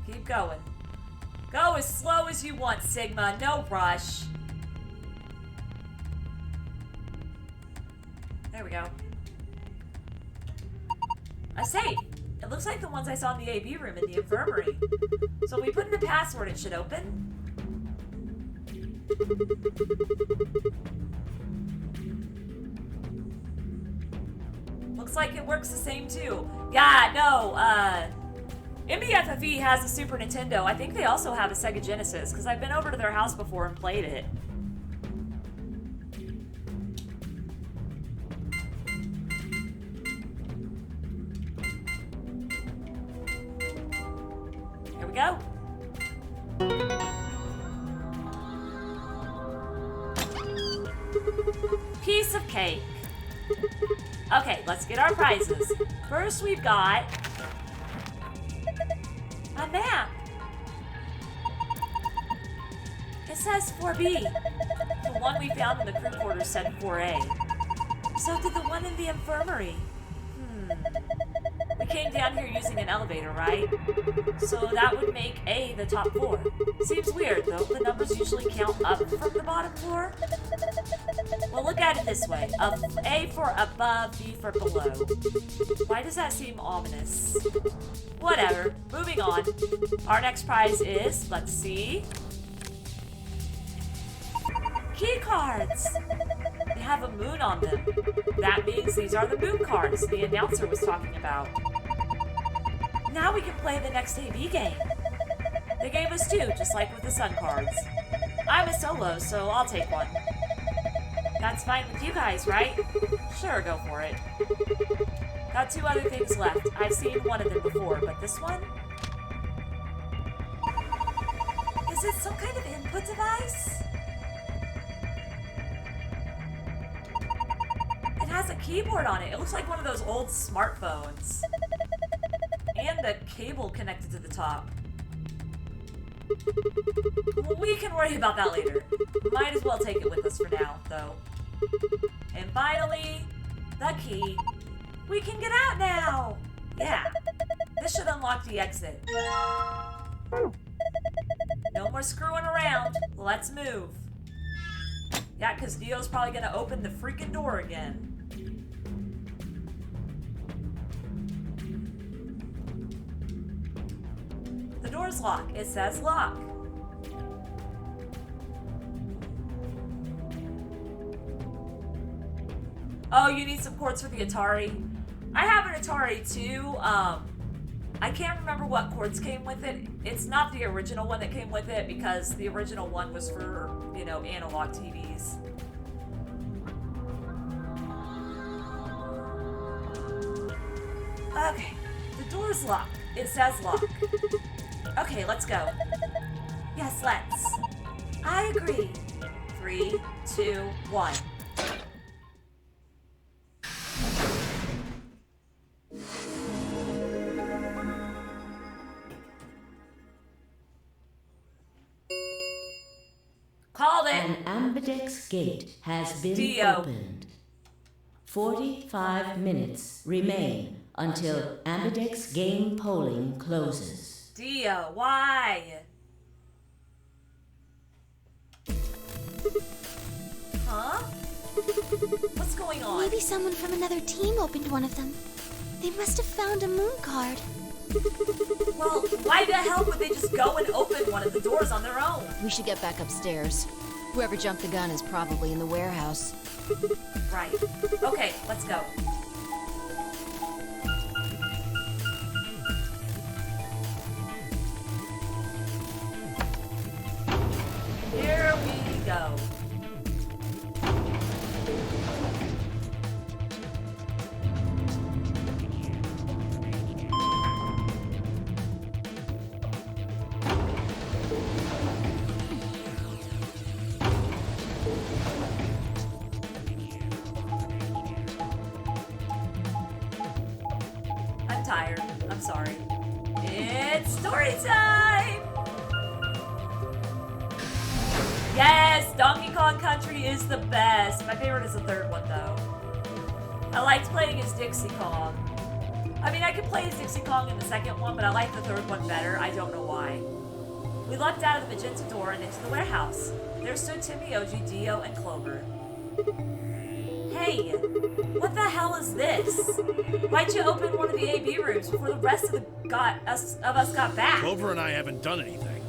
Keep going. Go as slow as you want, Sigma. No rush. There we go. A safe. It looks like the ones I saw in the AB room in the infirmary. So if we put in the password, it should open. Looks like it works the same too. Yeah, no, MBFFE has a Super Nintendo. I think they also have a Sega Genesis, because I've been over to their house before and played it. Here we go. Piece of cake. Okay, let's get our prizes. First, we've got a map. It says 4B. The one we found in the crew quarters said 4A. So did the one in the infirmary. We came down here using an elevator, right? So that would make A the top floor. Seems weird, though. The numbers usually count up from the bottom floor. Well, look at it this way. A for above, B for below. Why does that seem ominous? Whatever. Moving on. Our next prize is, let's see, key cards. They have a moon on them. That means these are the moon cards the announcer was talking about. Now we can play the next AB game. They gave us two, just like with the sun cards. I'm a solo, so I'll take one. That's fine with you guys, right? Sure, go for it. Got two other things left. I've seen one of them before, but this one? Is it some kind of input device? It has a keyboard on it. It looks like one of those old smartphones. And a cable connected to the top. We can worry about that later. Might as well take it with us for now, though. And finally, the key. We can get out now! Yeah, this should unlock the exit. No more screwing around. Let's move. Yeah, because Dio's probably gonna open the freaking door again. The door's locked. It says lock. Oh, you need some cords for the Atari? I have an Atari too. I can't remember what cords came with it. It's not the original one that came with it because the original one was for, you know, analog TVs. Okay, the door's locked. It says lock. Okay, let's go. Yes, let's. I agree. 3, 2, 1. Called it. An ambidex gate has been Dio. opened. 45 minutes remain until ambidex game polling closes. Dio, why? Huh? What's going on? Maybe someone from another team opened one of them. They must have found a moon card. Well, why the hell would they just go and open one of the doors on their own? We should get back upstairs. Whoever jumped the gun is probably in the warehouse. Right. Okay, let's go. Here we go. tired. I'm sorry. It's story time! Yes, Donkey Kong Country is the best. My favorite is the third one, though. I liked playing as Dixie Kong. I mean, I could play as Dixie Kong in the second one, but I like the third one better. I don't know why. We leapt out of the magenta door and into the warehouse. There stood Timioji, Dio, and Clover. Hey, what the hell is this? Why'd you open one of the AB rooms before the rest of us got back? Clover and I haven't done anything.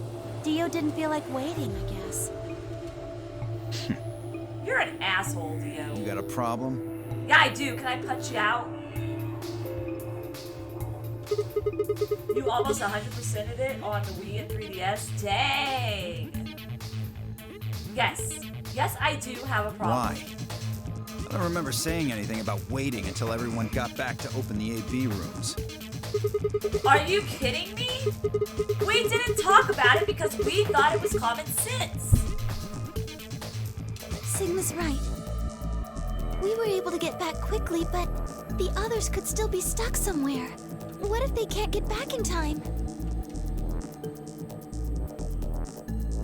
Dio didn't feel like waiting, I guess. You're an asshole, Dio. You got a problem? Yeah, I do. Can I punch you out? You almost 100%ed it on the Wii and 3DS? Dang! Yes. Yes, I do have a problem. Why? I don't remember saying anything about waiting until everyone got back to open the AB rooms. Are you kidding me? We didn't talk about it because we thought it was common sense. Sigma's right. We were able to get back quickly, but the others could still be stuck somewhere. What if they can't get back in time?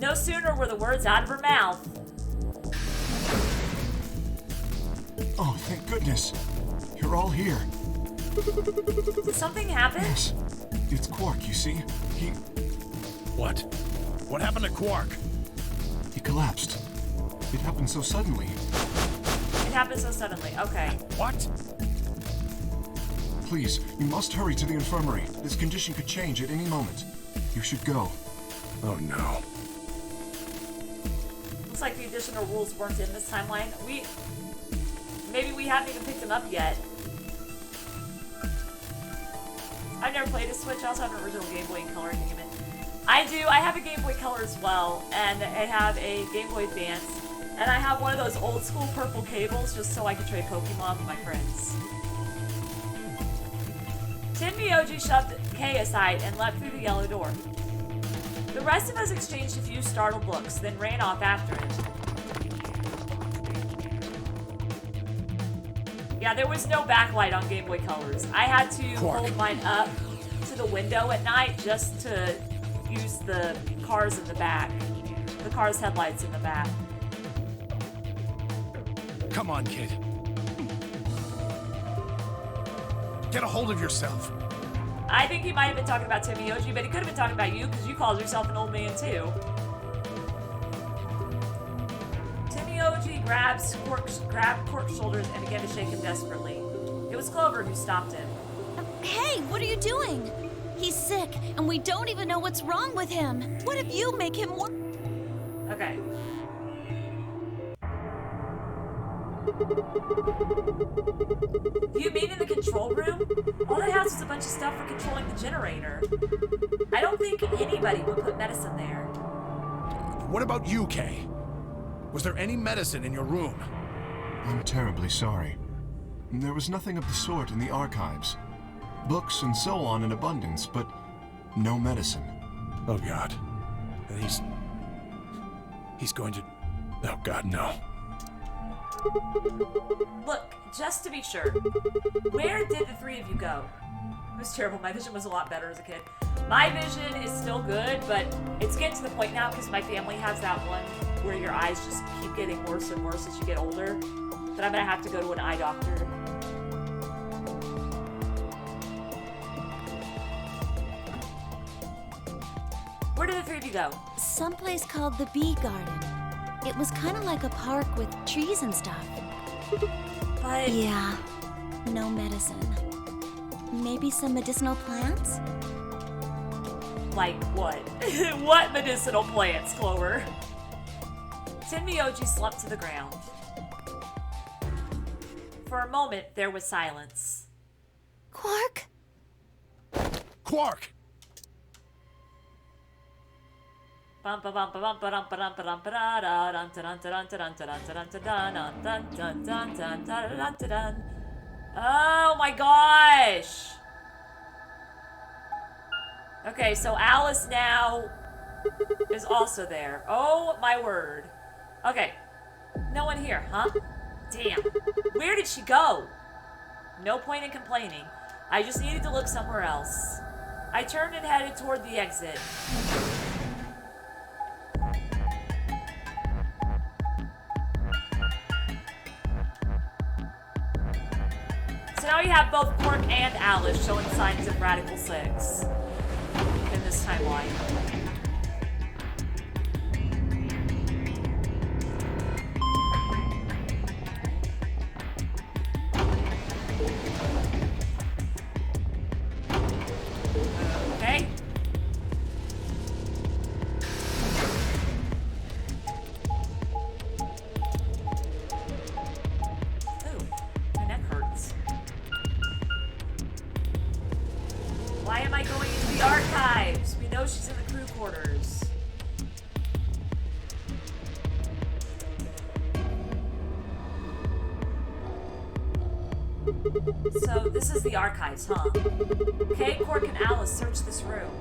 No sooner were the words out of her mouth. Oh, thank goodness. You're all here. Did something happen? Yes. It's Quark, you see. He What? What happened to Quark? collapsed. It happened so suddenly. It happened so suddenly. Okay. What? Please, you must hurry to the infirmary. This condition could change at any moment. You should go. Oh no. Looks like the additional rules weren't in this timeline. Maybe we haven't even picked them up yet. I've never played a Switch. I also have an original Game Boy Color. Damn it. I do. I have a Game Boy Color as well, and I have a Game Boy Advance, and I have one of those old school purple cables just so I can trade Pokemon with my friends. Timioji shoved Kay aside and leapt through the yellow door. The rest of us exchanged a few startled looks, then ran off after him. Yeah, there was no backlight on Game Boy Colors. I had to Quark. hold mine up to the window at night just to use the cars in the back. The car's headlights in the back. Come on, kid. Get a hold of yourself. I think he might have been talking about Timioji, but he could have been talking about you because you called yourself an old man too. Timioji grabbed Quark's shoulders and began to shake him desperately. It was Clover who stopped him. Hey, what are you doing? He's sick, and we don't even know what's wrong with him. What if you make him more... Okay. You mean in the control room? All that has was a bunch of stuff for controlling the generator. I don't think anybody would put medicine there. What about you, Kay? Was there any medicine in your room? I'm terribly sorry. There was nothing of the sort in the archives. Books and so on in abundance, but no medicine. Oh God. And he's going to... Oh God, no. Look, just to be sure, where did the three of you go? It was terrible. My vision was a lot better as a kid. My vision is still good, but it's getting to the point now because my family has that one where your eyes just keep getting worse and worse as you get older, that I'm gonna have to go to an eye doctor. Where did the three of you go? Someplace called the Bee Garden. It was kind of like a park with trees and stuff. But Yeah, no medicine. Maybe some medicinal plants? like what? What medicinal plants, Clover? Timioji slumped to the ground. For a moment, there was silence. Quark? Quark! Oh my gosh! Okay, so Alice now is also there. Oh my word. Okay. No one here, huh? Damn. Where did she go? No point in complaining. I just needed to look somewhere else. I turned and headed toward the exit. So now we have both Quark and Alice showing signs of Radical 6 in this timeline. Okay. Ooh, my neck hurts. Why am I going into the archives? We know she's in the crew quarters. So this is the archives, huh? Okay, Quark and Alice, search this room.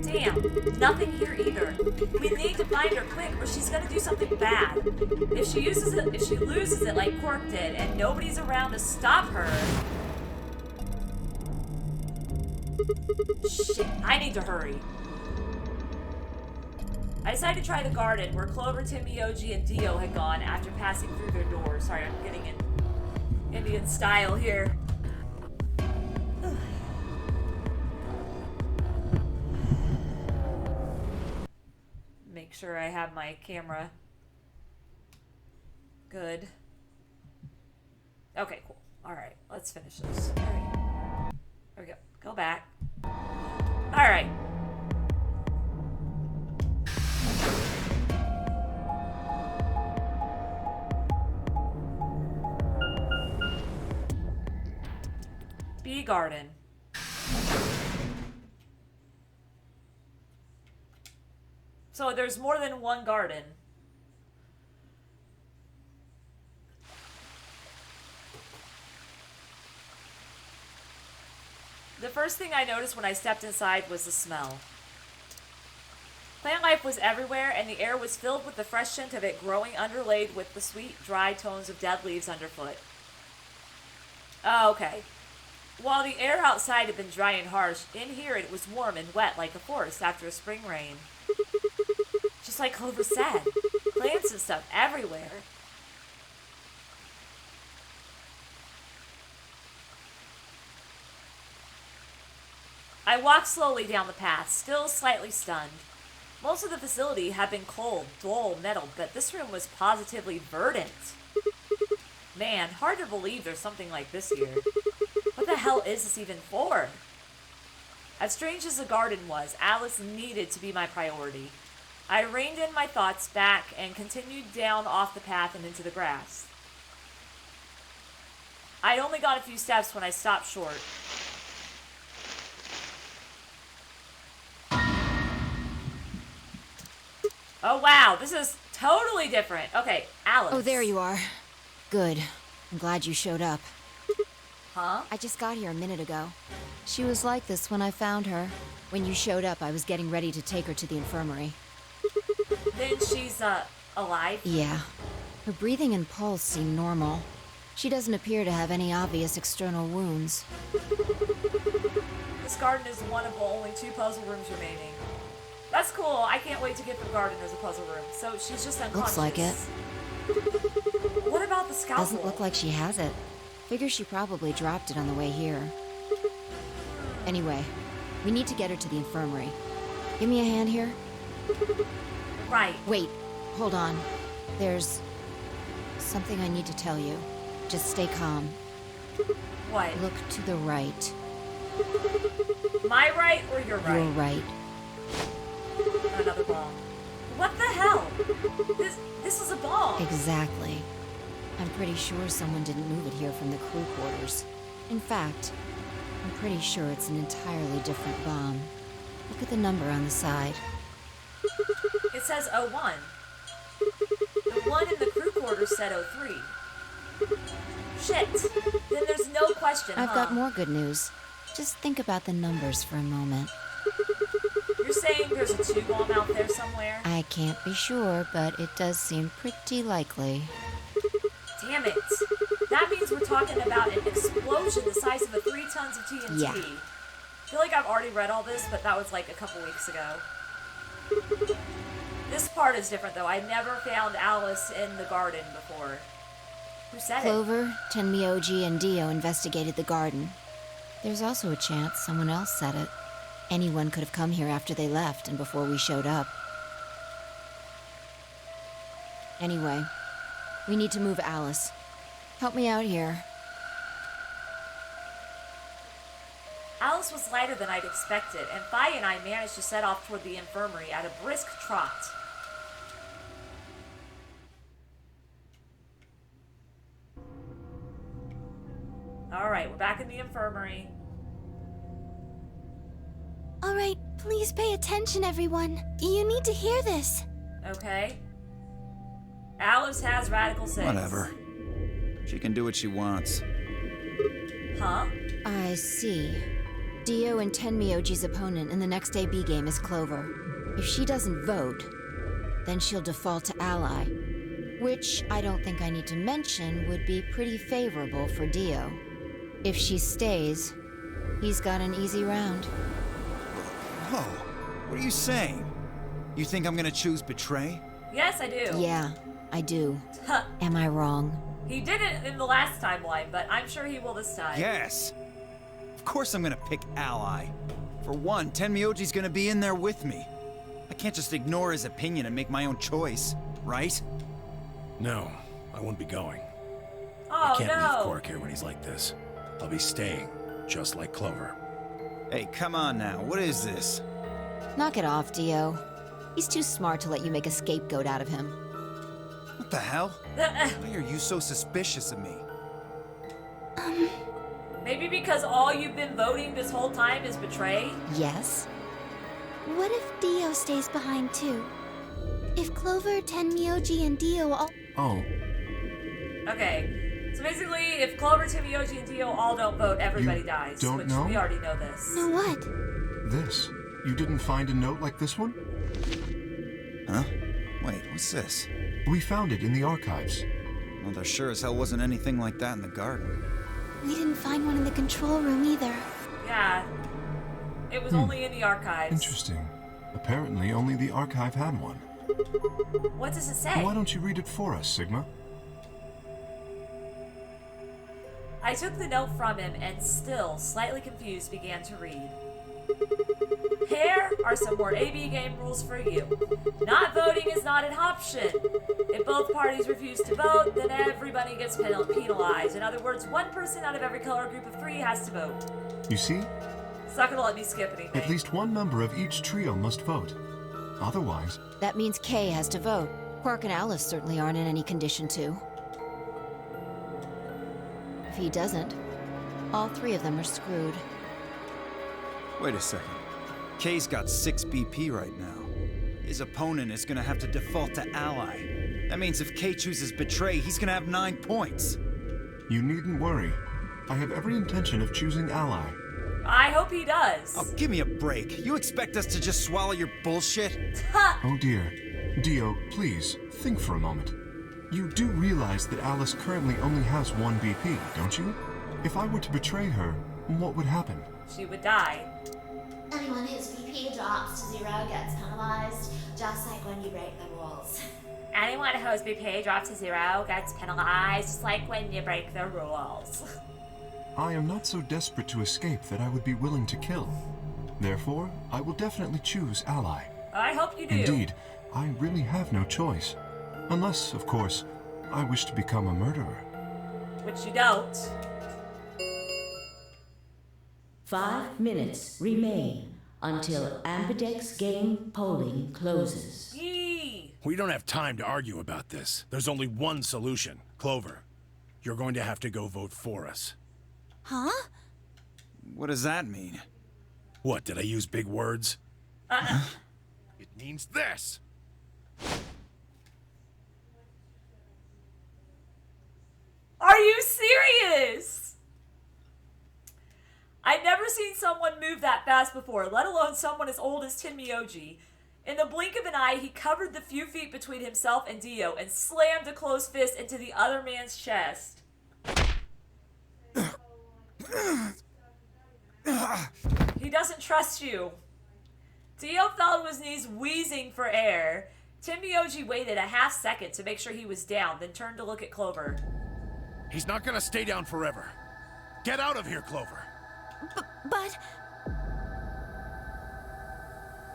Damn, nothing here either. We need to find her quick or she's gonna do something bad. If she loses it like Quark did and nobody's around to stop her. Shit, I need to hurry. I decided to try the garden where Clover, Timmy, Yoji, and Dio had gone after passing through their door. Sorry, I'm getting in Indian style here. Make sure I have my camera good. Okay, cool. Alright, let's finish this. Alright. There we go. Go back. Alright. Bee garden. So there's more than one garden. The first thing I noticed when I stepped inside was the smell. Plant life was everywhere, and the air was filled with the fresh scent of it growing, underlaid with the sweet, dry tones of dead leaves underfoot. Oh, okay. While the air outside had been dry and harsh, in here it was warm and wet like a forest after a spring rain. Just like Clover said, plants and stuff everywhere. I walked slowly down the path, still slightly stunned. Most of the facility had been cold, dull metal, but this room was positively verdant. Man, hard to believe there's something like this here. What the hell is this even for? As strange as the garden was, Alice needed to be my priority. I reined in my thoughts back and continued down off the path and into the grass. I'd only gone a few steps when I stopped short. Oh wow, this is totally different. Okay, Alice. Oh, there you are. Good. I'm glad you showed up. Huh? I just got here a minute ago. She was like this when I found her. When you showed up, I was getting ready to take her to the infirmary. Then she's, alive? Yeah. Her breathing and pulse seem normal. She doesn't appear to have any obvious external wounds. This garden is one of the only 2 puzzle rooms remaining. That's cool. I can't wait to get the garden as a puzzle room. So she's just unconscious. Looks like it. What about the scalpel? Doesn't look like she has it. Figure she probably dropped it on the way here. Anyway, we need to get her to the infirmary. Give me a hand here. Right. Wait, hold on. There's something I need to tell you. Just stay calm. What? Look to the right. My right or your right? Your right. Another bomb. What the hell? This is a bomb. Exactly. I'm pretty sure someone didn't move it here from the crew quarters. In fact, I'm pretty sure it's an entirely different bomb. Look at the number on the side. It says 01. The one in the crew quarters said 03. Shit. Then there's no question, I've got more good news. Just think about the numbers for a moment. You're saying saying there's a 2 bomb out there somewhere? I can't be sure, but it does seem pretty likely. Damn it. That means we're talking about an explosion the size of 3 tons of TNT. Yeah. I feel like I've already read all this, but that was like a couple weeks ago. This part is different, though. I never found Alice in the garden before. Who said it? Clover, Tenmyoji, and Dio investigated the garden. There's also a chance someone else said it. Anyone could have come here after they left and before we showed up. Anyway, we need to move Alice. Help me out here. Alice was lighter than I'd expected, and Fi and I managed to set off toward the infirmary at a brisk trot. Alright, we're back in the infirmary. Alright, please pay attention, everyone. You need to hear this. Okay. Alice has radical 6. Whatever. She can do what she wants. Huh? I see. Dio and Tenmyoji's opponent in the next AB game is Clover. If she doesn't vote, then she'll default to ally, which I don't think I need to mention would be pretty favorable for Dio. If she stays, he's got an easy round. Whoa, what are you saying? You think I'm gonna choose betray? Yes, I do. Yeah, I do. Huh. Am I wrong? He did it in the last timeline, but I'm sure he will this time. Yes. Of course I'm gonna pick ally. For one, Tenmyoji's gonna be in there with me. I can't just ignore his opinion and make my own choice, right? No, I won't be going. Oh, I can't leave no. Quark here when he's like this. I'll be staying, just like Clover. Hey, come on now, what is this? Knock it off, Dio. He's too smart to let you make a scapegoat out of him. What the hell? Why are you so suspicious of me? Maybe because all you've been voting this whole time is betray? Yes? What if Dio stays behind too? If Clover, Tenmyoji, and Dio all... Oh, Okay. So basically, if Clover, Tenmyoji, and Dio all don't vote, everybody You dies. don't which know? we already know this. Know what? this. You didn't find a note like this one? Huh? Wait, what's this? We found it in the archives. Well, there sure as hell wasn't anything like that in the garden. We didn't find one in the control room either. Yeah. It was only in the archives. Interesting. Apparently, only the archive had one. What does it say? Why don't you read it for us, Sigma? I took the note from him and, still slightly confused, began to read. Here are some more AB game rules for you. Not voting is not an option. If both parties refuse to vote, then everybody gets penalized. In other words, one person out of every color group of 3 has to vote. You see? It's not gonna let me skip anything. At least one member of each trio must vote. Otherwise, That means Kay has to vote. Quark and Alice certainly aren't in any condition to. If he doesn't, all 3 of them are screwed. Wait a second. Kay's got 6 BP right now. His opponent is gonna have to default to ally. That means if Kay chooses betray, he's gonna have 9 points. you needn't worry. I have every intention of choosing ally. I hope he does. Oh, give me a break. You expect us to just swallow your bullshit? Oh dear. Dio, please, think for a moment. You do realize that Alice currently only has 1 BP, don't you? If I were to betray her, what would happen? She would die. Anyone whose BP drops to 0 gets penalized, just like when you break the rules. Anyone whose BP drops to 0 gets penalized, just like when you break the rules. I am not so desperate to escape that I would be willing to kill. Therefore, I will definitely choose ally. I hope you do. Indeed, I really have no choice. Unless, of course, I wish to become a murderer. Which you don't. 5 minutes remain until Ambidex game polling closes. Yee! We don't have time to argue about this. There's only one solution. Clover, you're going to have to go vote for us. Huh? What does that mean? What, did I use big words? It means this. Are you serious? I've never seen someone move that fast before, let alone someone as old as Tenmyoji. In the blink of an eye, he covered the few feet between himself and Dio and slammed a closed fist into the other man's chest. He doesn't trust you. Dio fell to his knees, wheezing for air. Tenmyoji waited a half second to make sure he was down, then turned to look at Clover. He's not gonna stay down forever. Get out of here, Clover. But...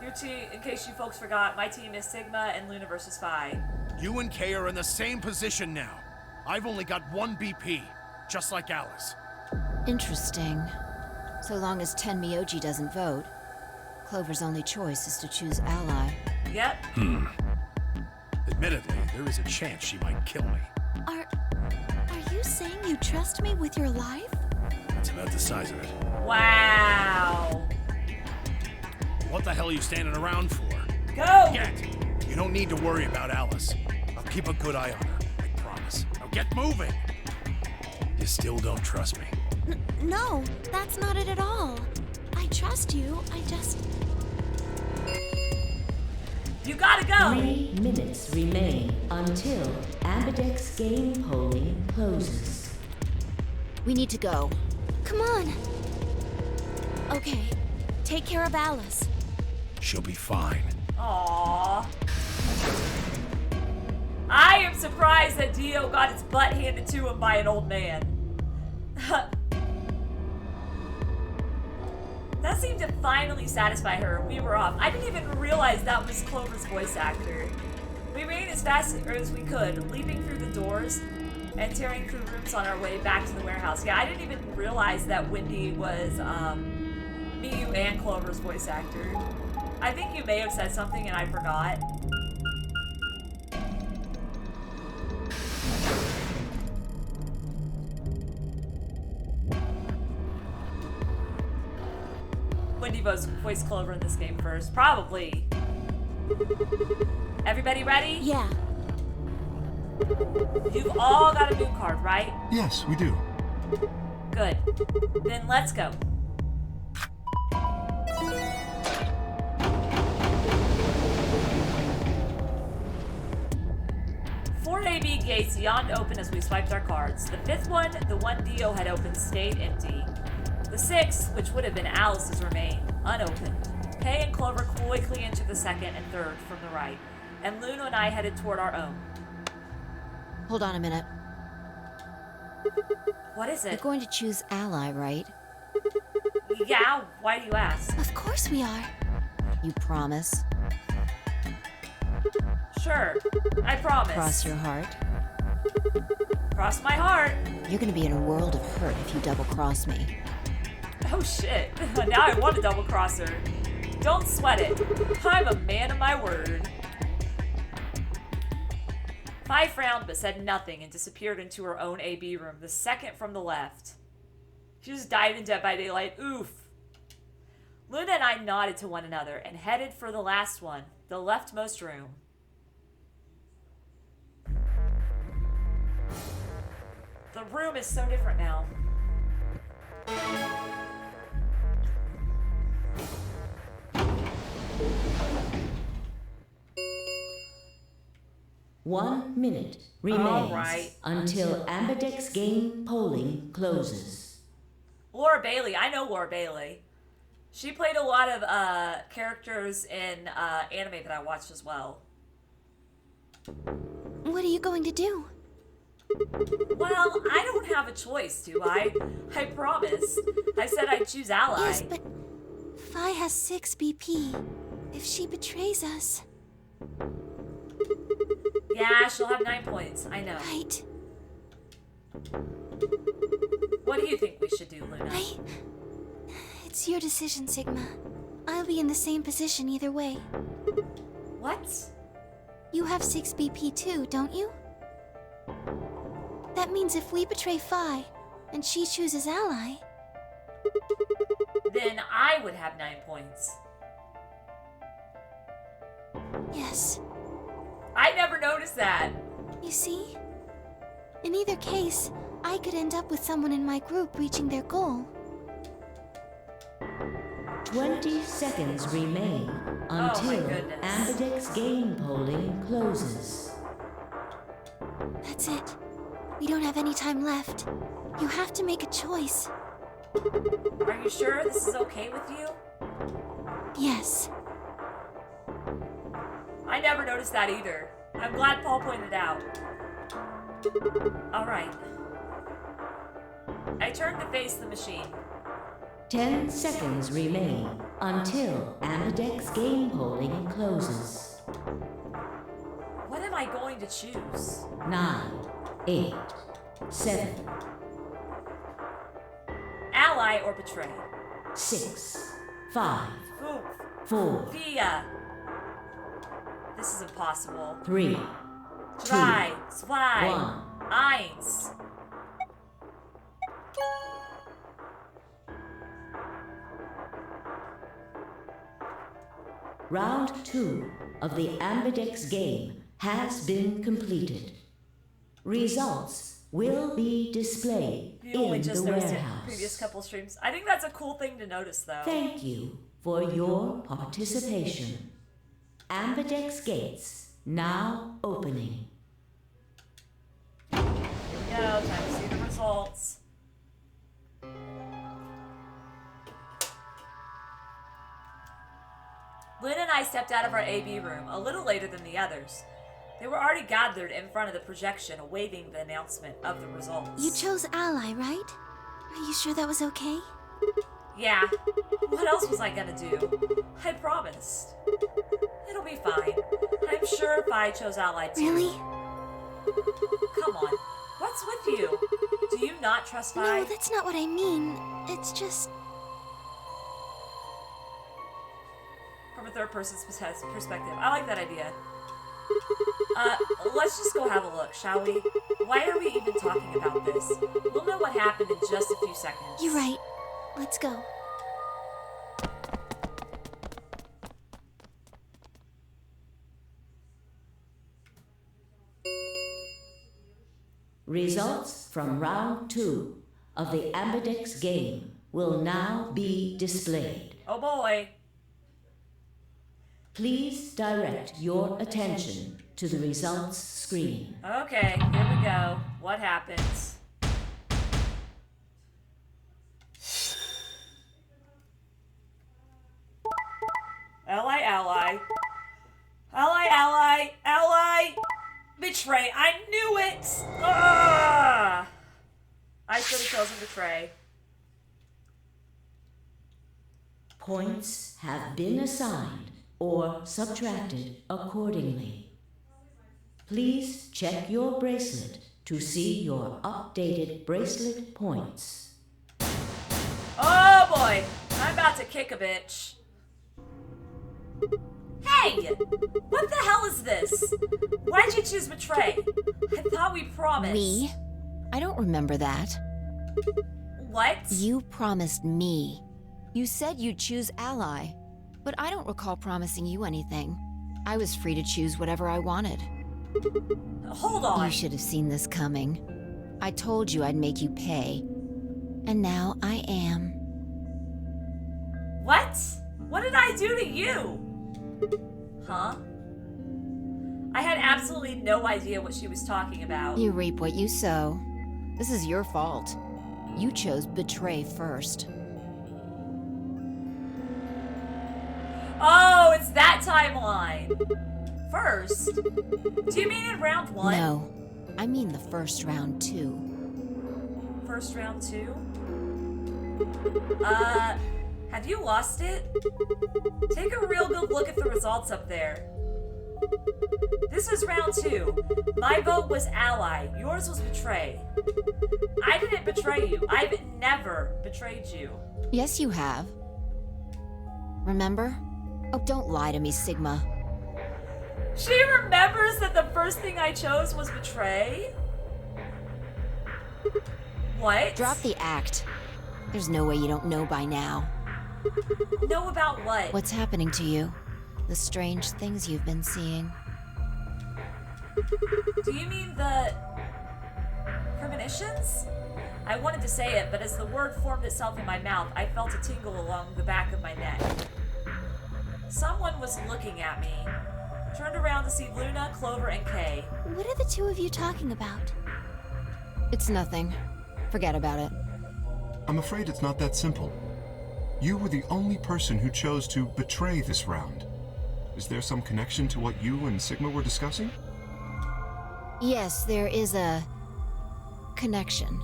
Your team, in case you folks forgot, my team is Sigma and Luna versus Phi. You and Kay are in the same position now. I've only got 1 BP, just like Alice. Interesting. So long as Tenmyoji doesn't vote, Clover's only choice is to choose ally. Yep. Admittedly, there is a chance she might kill me. Are you saying you trust me with your life? That's about the size of it. Wow. What the hell are you standing around for? Go! Get! You don't need to worry about Alice. I'll keep a good eye on her, I promise. Now get moving! You still don't trust me. No, that's not it at all. I trust you, I just... You gotta go! 3 minutes remain until Ambidex game polling closes. We need to go. Come on. Okay, take care of Alice. She'll be fine. Aww. I am surprised that Dio got his butt handed to him by an old man. That seemed to finally satisfy her. We were off. I didn't even realize that was Clover's voice actor. We ran as fast as we could, leaping through the doors and tearing through rooms on our way back to the warehouse. Yeah, I didn't even realize that Wendy was Miyu and Clover's voice actor. I think you may have said something and I forgot. Wendy voiced Clover in this game first. Probably. Everybody ready? Yeah. You've all got a moon card, right? Yes, we do. Good. Then let's go. Four AB gates yawned open as we swiped our cards. The fifth one, the one Dio had opened, stayed empty. The sixth, which would have been Alice's, remained unopened. Kay and Clover quickly entered the second and third from the right, and Luna and I headed toward our own. Hold on a minute. What is You're it? going to choose ally, right? Yeah, why do you ask? Of course we are. You promise? Sure, I promise. Cross your heart? Cross my heart. You're gonna be in a world of hurt if you double-cross me. Oh shit, now I want to double cross her. Don't sweat it. I'm a man of my word. Phi frowned but said nothing and disappeared into her own AB room, the second from the left. She just died in Dead by Daylight. Oof. Luna and I nodded to one another and headed for the last one, the leftmost room. The room is so different now. 1 minute remains right. until Ambidex game polling closes. Laura Bailey. I know Laura Bailey. She played a lot of characters in anime that I watched as well. What are you going to do? Well, I don't have a choice, do I? I promise. I said I'd choose ally. Yes, but Phi has 6 BP. If she betrays us... Yeah, she'll have 9 points. I know. Right. What do you think we should do, Luna? It's your decision, Sigma. I'll be in the same position either way. What? You have 6 BP too, don't you? That means if we betray Phi, and she chooses ally... Then I would have 9 points. Yes. I never noticed that. You see? In either case, I could end up with someone in my group reaching their goal. 20 seconds remain until goodness. Ambidex game polling closes. That's it. We don't have any time left. You have to make a choice. Are you sure this is okay with you? Yes. I never noticed that either. I'm glad Paul pointed it out. Alright. I turn to face the machine. 10 seconds remain until Ambidex game polling closes. What am I going to choose? 9, 8, 7, Ally or betray? 6, 5, Ooh, 4, Via. This is impossible. 3, 3, 2, 1. 1. Round 2 of the Ambidex game has been completed. Results will be displayed You only in just the noticed it in the warehouse. previous couple streams. I think that's a cool thing to notice, though. Thank you for your participation. Ambidex gates now opening. Here we go. Time to see the results. Lynn and I stepped out of our AB room a little later than the others. They were already gathered in front of the projection awaiting the announcement of the results. You chose Ally, right? Are you sure that was okay? Yeah. What else was I gonna do? I promised. It'll be fine. I'm sure if I chose Ally too. Really? Come on. What's with you? Do you not trust Vi? No, that's not what I mean. It's just... From a third person's perspective. I like that idea. Let's just go have a look, shall we? Why are we even talking about this? We'll know what happened in just a few seconds. You're right. Let's go. Results from round 2 of the Ambidex game will now be displayed. Oh boy. Please direct your attention to the results screen. Okay, here we go. What happens? Ally, ally. Ally, ally, ally. Betray. I knew it! Ah! I should have chosen betray. Points have been assigned or subtracted accordingly. Please check your bracelet to see your updated bracelet points. Oh boy! I'm about to kick a bitch. Hey! What the hell is this? Why'd you choose betray? I thought we promised. Me? I don't remember that. What? You promised me. You said you'd choose Ally, but I don't recall promising you anything. I was free to choose whatever I wanted. Hold on. You should have seen this coming. I told you I'd make you pay. And now I am. What? What did I do to you? Huh? I had absolutely no idea what she was talking about. You reap what you sow. This is your fault. You chose betray first. Oh, it's that timeline. First? Do you mean in round 1? No, I mean the first round too. First round 2? Have you lost it? Take a real good look at the results up there. This is round 2. My vote was ally. Yours was betray. I didn't betray you. I've never betrayed you. Yes, you have. Remember? Oh, don't lie to me, Sigma. She remembers that the first thing I chose was betray? What? Drop the act. There's no way you don't know by now. Know about what? What's happening to you? The strange things you've been seeing. Do you mean the premonitions? I wanted to say it, but as the word formed itself in my mouth, I felt a tingle along the back of my neck. Someone was looking at me. Turned around to see Luna, Clover, and Kay. What are the two of you talking about? It's nothing. Forget about it. I'm afraid it's not that simple. You were the only person who chose to betray this round. Is there some connection to what you and Sigma were discussing? Yes, there is a connection.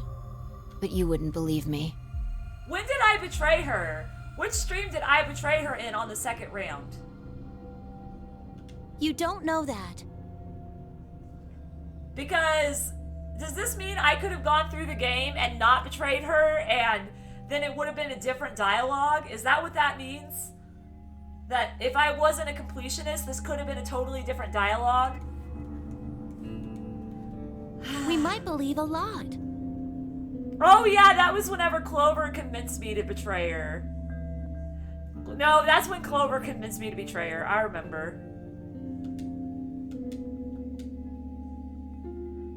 But you wouldn't believe me. When did I betray her? Which stream did I betray her in on the second round? You don't know that. Because does this mean I could have gone through the game and not betrayed her and then it would have been a different dialogue? Is that what that means? That if I wasn't a completionist, this could have been a totally different dialogue? We might believe a lot. Oh yeah, that was whenever Clover convinced me to betray her. No, that's when Clover convinced me to betray her. I remember.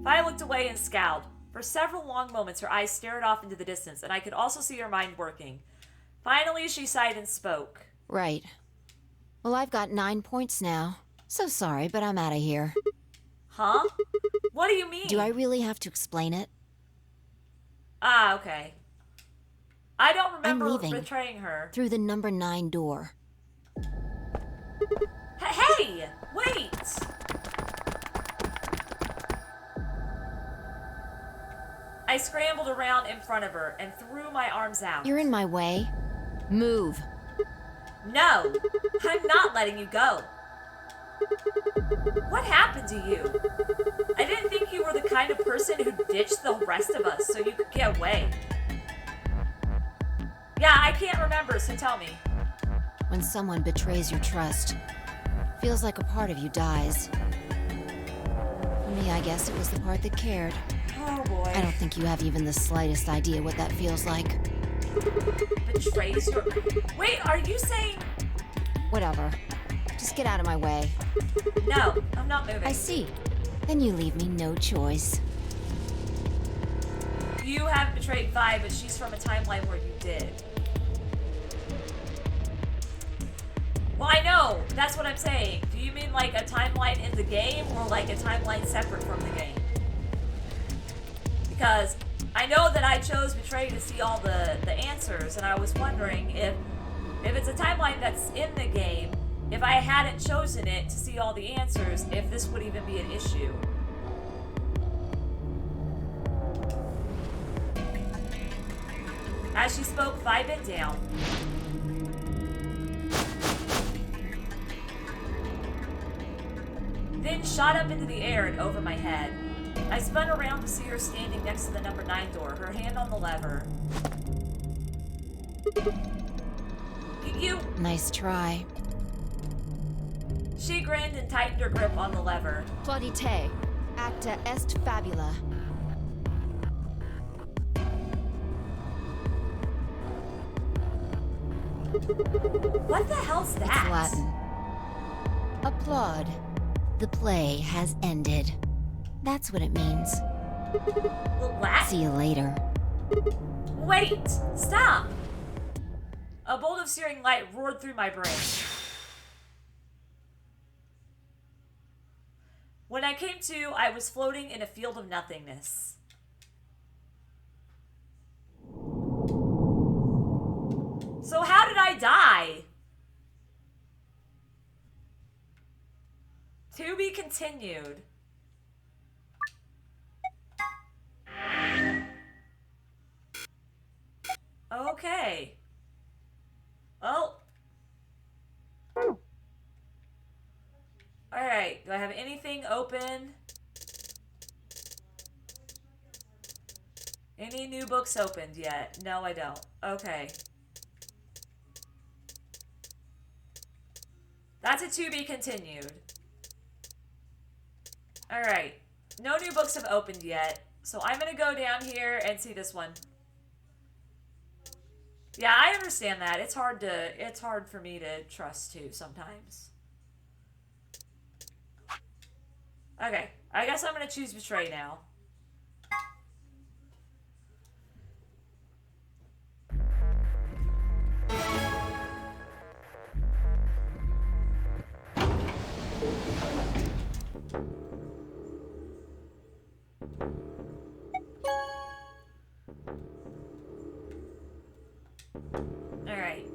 I looked away and scowled. For several long moments, her eyes stared off into the distance, and I could also see her mind working. Finally, she sighed and spoke. Right. Well, I've got 9 points now. So sorry, but I'm out of here. Huh? What do you mean? Do I really have to explain it? Ah, okay. I don't remember I'm leaving. betraying her. Through the number 9 door. Hey! Wait! I scrambled around in front of her and threw my arms out. You're in my way. Move. No! I'm not letting you go. What happened to you? I didn't think you were the kind of person who ditched the rest of us so you could get away. Yeah, I can't remember, so tell me. When someone betrays your trust, feels like a part of you dies. For me, I guess it was the part that cared. Oh boy. I don't think you have even the slightest idea what that feels like. Betrays your... Wait, are you saying... Whatever. Just get out of my way. No, I'm not moving. I see. Then you leave me no choice. You haven't betrayed Vi, but she's from a timeline where you did. Well, I know. That's what I'm saying. Do you mean like a timeline in the game or like a timeline separate from the game? Because I know that I chose Betray to see all the answers, and I was wondering if it's a timeline that's in the game, if I hadn't chosen it to see all the answers, if this would even be an issue. As she spoke, Vi bent down. Then shot up into the air and over my head. I spun around to see her standing next to the number 9 door, her hand on the lever. You... Nice try. She grinned and tightened her grip on the lever. Plaudite, acta est fabula. What the hell's that? It's Latin. Applaud. The play has ended. That's what it means. Latin? See you later. Wait! Stop! A bolt of searing light roared through my brain. When I came to, I was floating in a field of nothingness. So how did I die? To be continued. Okay. Oh. Alright, do I have anything open? Any new books opened yet? No, I don't. Okay. That's a to be continued. Alright. No new books have opened yet. So I'm gonna go down here and see this one. Yeah, I understand that. It's hard for me to trust too sometimes. Okay, I guess I'm gonna choose Betray now. Alright.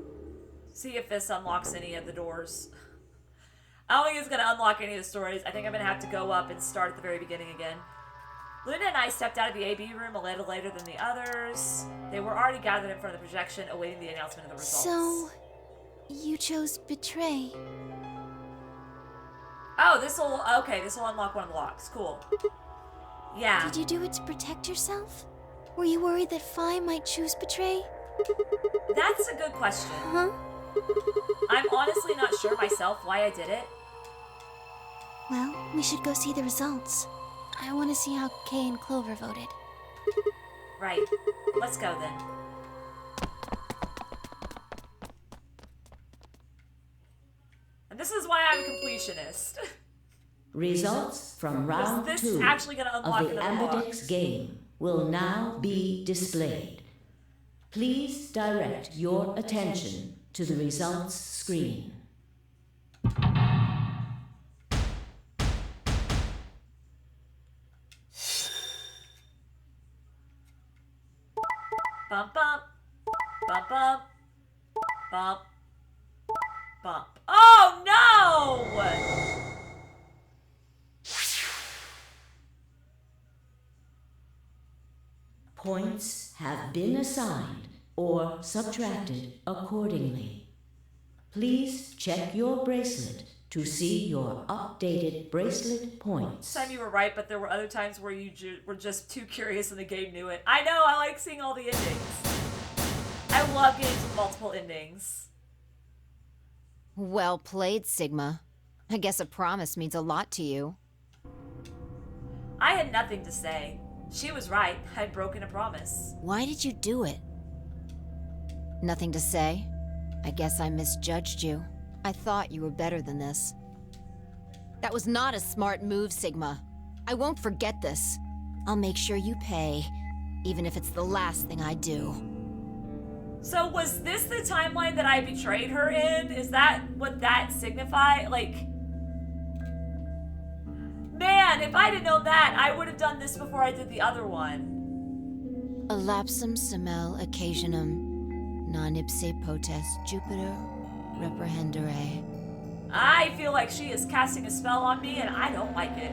See if this unlocks any of the doors. I don't think it's going to unlock any of the stories. I think I'm going to have to go up and start at the very beginning again. Luna and I stepped out of the AB room a little later than the others. They were already gathered in front of the projection, awaiting the announcement of the results. So, you chose betray. Oh, this'll unlock one of the locks. Cool. Yeah. Did you do it to protect yourself? Were you worried that Phi might choose betray? That's a good question. Huh? I'm honestly not sure myself why I did it. Well, we should go see the results. I want to see how Kay and Clover voted. Right. Let's go then. And this is why I'm a completionist. Results from round this 2 actually gonna unlock of the another lock. Ambidix game will now be displayed. Please direct your attention to the results screen. Bump, bump. Bump, bump. Bump. Bump. Oh, no! Points have been assigned or subtracted accordingly. Please check your bracelet to see your updated bracelet points. This time you were right, but there were other times where you were just too curious and the game knew it. I know, I like seeing all the endings. I love games with multiple endings. Well played, Sigma. I guess a promise means a lot to you. I had nothing to say. She was right. I'd broken a promise. Why did you do it? Nothing to say? I guess I misjudged you. I thought you were better than this. That was not a smart move, Sigma. I won't forget this. I'll make sure you pay, even if it's the last thing I do. So was this the timeline that I betrayed her in? Is that what that signified? Like, man, if I'd have known that, I would have done this before I did the other one. Elapsum semel occasionum non ipse potest Jupiter reprehendere. I feel like she is casting a spell on me and I don't like it.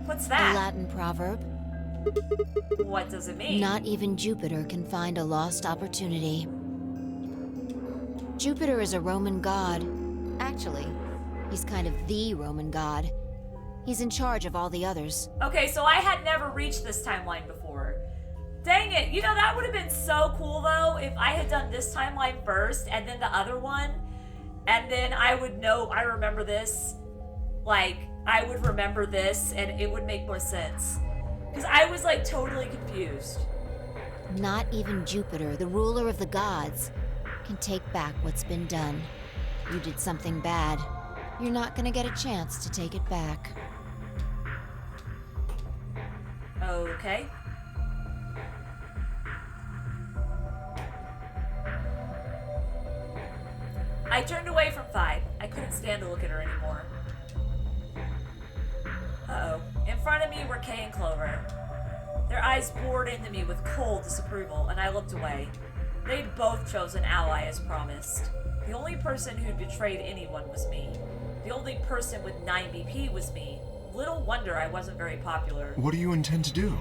What's A that? Latin proverb. What does it mean? Not even Jupiter can find a lost opportunity. Jupiter is a Roman god. Actually, he's kind of the Roman god. He's in charge of all the others. Okay, so I had never reached this timeline before. Dang it, you know, that would have been so cool though if I had done this timeline first and then the other one, and then I would know, I remember this, like, I would remember this and it would make more sense. Because I was like totally confused. Not even Jupiter, the ruler of the gods, can take back what's been done. You did something bad. You're not gonna get a chance to take it back. Okay. I turned away from Five. I couldn't stand to look at her anymore. Uh-oh. In front of me were Kay and Clover. Their eyes bored into me with cold disapproval, and I looked away. They'd both chosen ally as promised. The only person who'd betrayed anyone was me. The only person with 9 BP was me. Little wonder I wasn't very popular. What do you intend to do?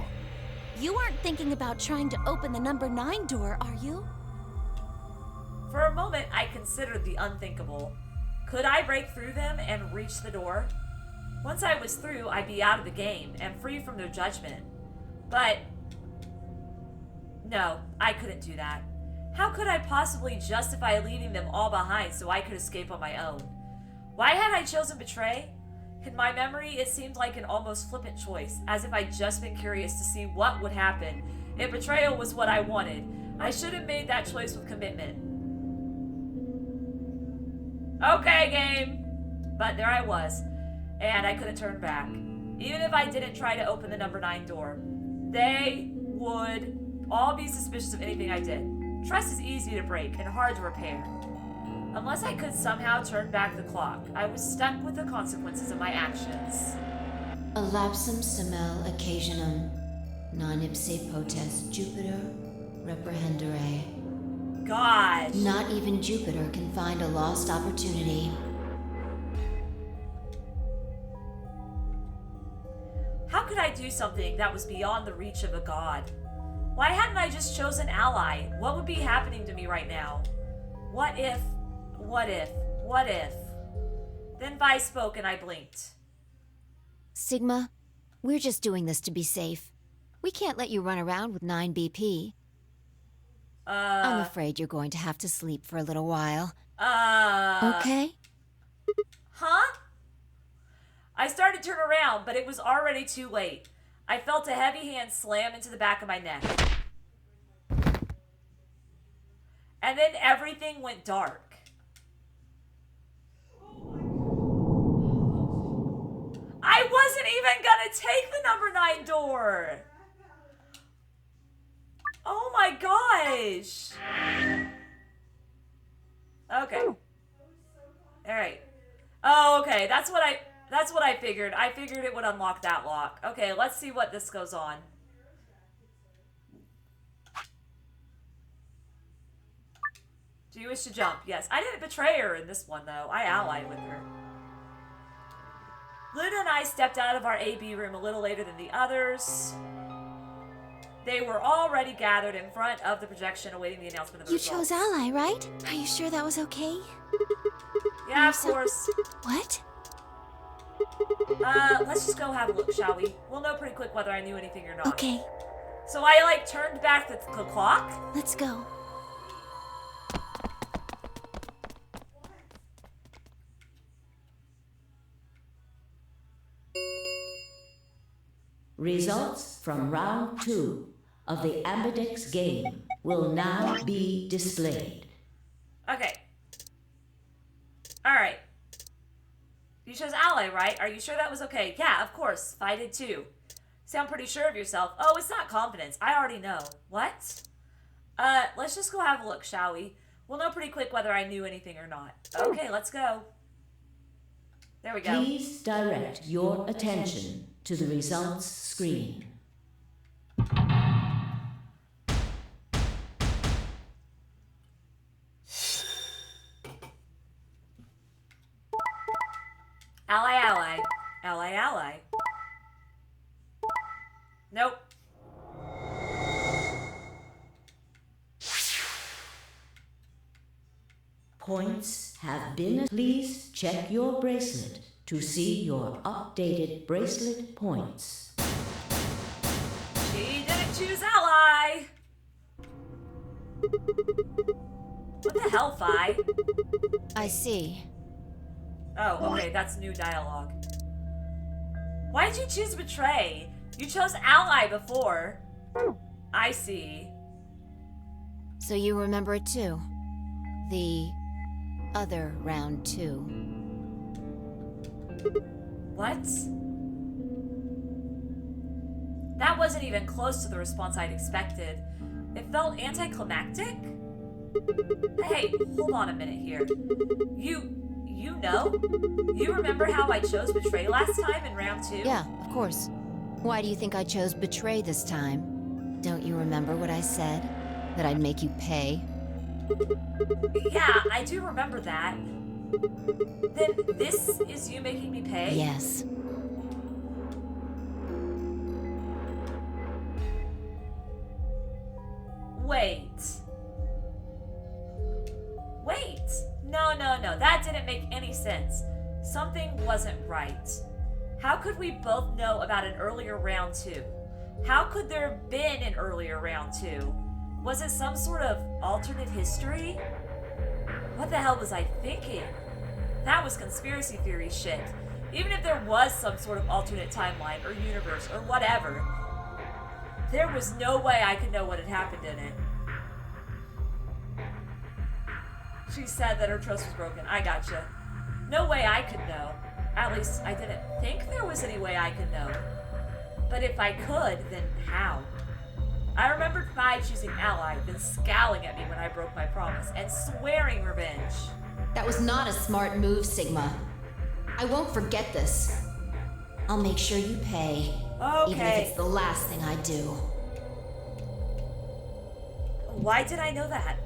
You aren't thinking about trying to open the number 9 door, are you? For a moment, I considered the unthinkable. Could I break through them and reach the door? Once I was through, I'd be out of the game and free from their judgment. But no, I couldn't do that. How could I possibly justify leaving them all behind so I could escape on my own? Why had I chosen betray? In my memory, it seemed like an almost flippant choice, as if I'd just been curious to see what would happen. If betrayal was what I wanted, I should have made that choice with commitment. Okay, game! But there I was, and I couldn't turn back. Even if I didn't try to open the number 9 door, they would all be suspicious of anything I did. Trust is easy to break and hard to repair. Unless I could somehow turn back the clock, I was stuck with the consequences of my actions. Elapsum semel occasionum, non ipse potest Jupiter reprehendere. God. Not even Jupiter can find a lost opportunity. How could I do something that was beyond the reach of a god? Why hadn't I just chosen ally? What would be happening to me right now? What if? Then Vi spoke and I blinked. Sigma, we're just doing this to be safe. We can't let you run around with 9 BP. I'm afraid you're going to have to sleep for a little while. Okay? Huh? I started to turn around, but it was already too late. I felt a heavy hand slam into the back of my neck. And then everything went dark. I wasn't even gonna take the number 9 door. Oh my gosh. Okay. Alright. Oh, okay. That's what I figured. I figured it would unlock that lock. Okay, let's see what this goes on. Do you wish to jump? Yes. I didn't betray her in this one, though. I allied with her. Luna and I stepped out of our AB room a little later than the others. They were already gathered in front of the projection awaiting the announcement of the You results. chose ally, right? Are you sure that was okay? Yeah, of course. What? Let's just go have a look, shall we? We'll know pretty quick whether I knew anything or not. Okay, So I, like, turned back the clock? let's go. Results from round 2 of the Ambidex game will now be displayed. Okay. Alright. You chose ally, right? Are you sure that was okay? Yeah, of course. I did too. Sound pretty sure of yourself. Oh, it's not confidence. I already know. What? Let's just go have a look, shall we? We'll know pretty quick whether I knew anything or not. Okay, let's go. There we go. Please direct your attention to the results screen. Ally, ally. Ally, ally. Nope. Points have been. Please check your bracelet to see your updated bracelet points. She didn't choose ally. What the hell, Fi? I see. Oh, okay, that's new dialogue. Why did you choose betray? You chose ally before. I see. So you remember it too? The other round 2. What? That wasn't even close to the response I'd expected. It felt anticlimactic? Hey, hold on a minute here. You know? You remember how I chose betray last time in round 2? Yeah, of course. Why do you think I chose betray this time? Don't you remember what I said? That I'd make you pay? Yeah, I do remember that. Then this is you making me pay? Yes. Wait. No. That didn't make any sense. Something wasn't right. How could we both know about an earlier round 2? How could there have been an earlier round 2? Was it some sort of alternate history? What the hell was I thinking? That was conspiracy theory shit. Even if there was some sort of alternate timeline or universe or whatever, there was no way I could know what had happened in it. She said that her trust was broken. I gotcha. No way I could know. At least I didn't think there was any way I could know. But if I could, then how? I remembered Fi choosing ally, then scowling at me when I broke my promise, and swearing revenge. That was not a smart move, Sigma. I won't forget this. I'll make sure you pay. Okay. Even if it's the last thing I do. Why did I know that?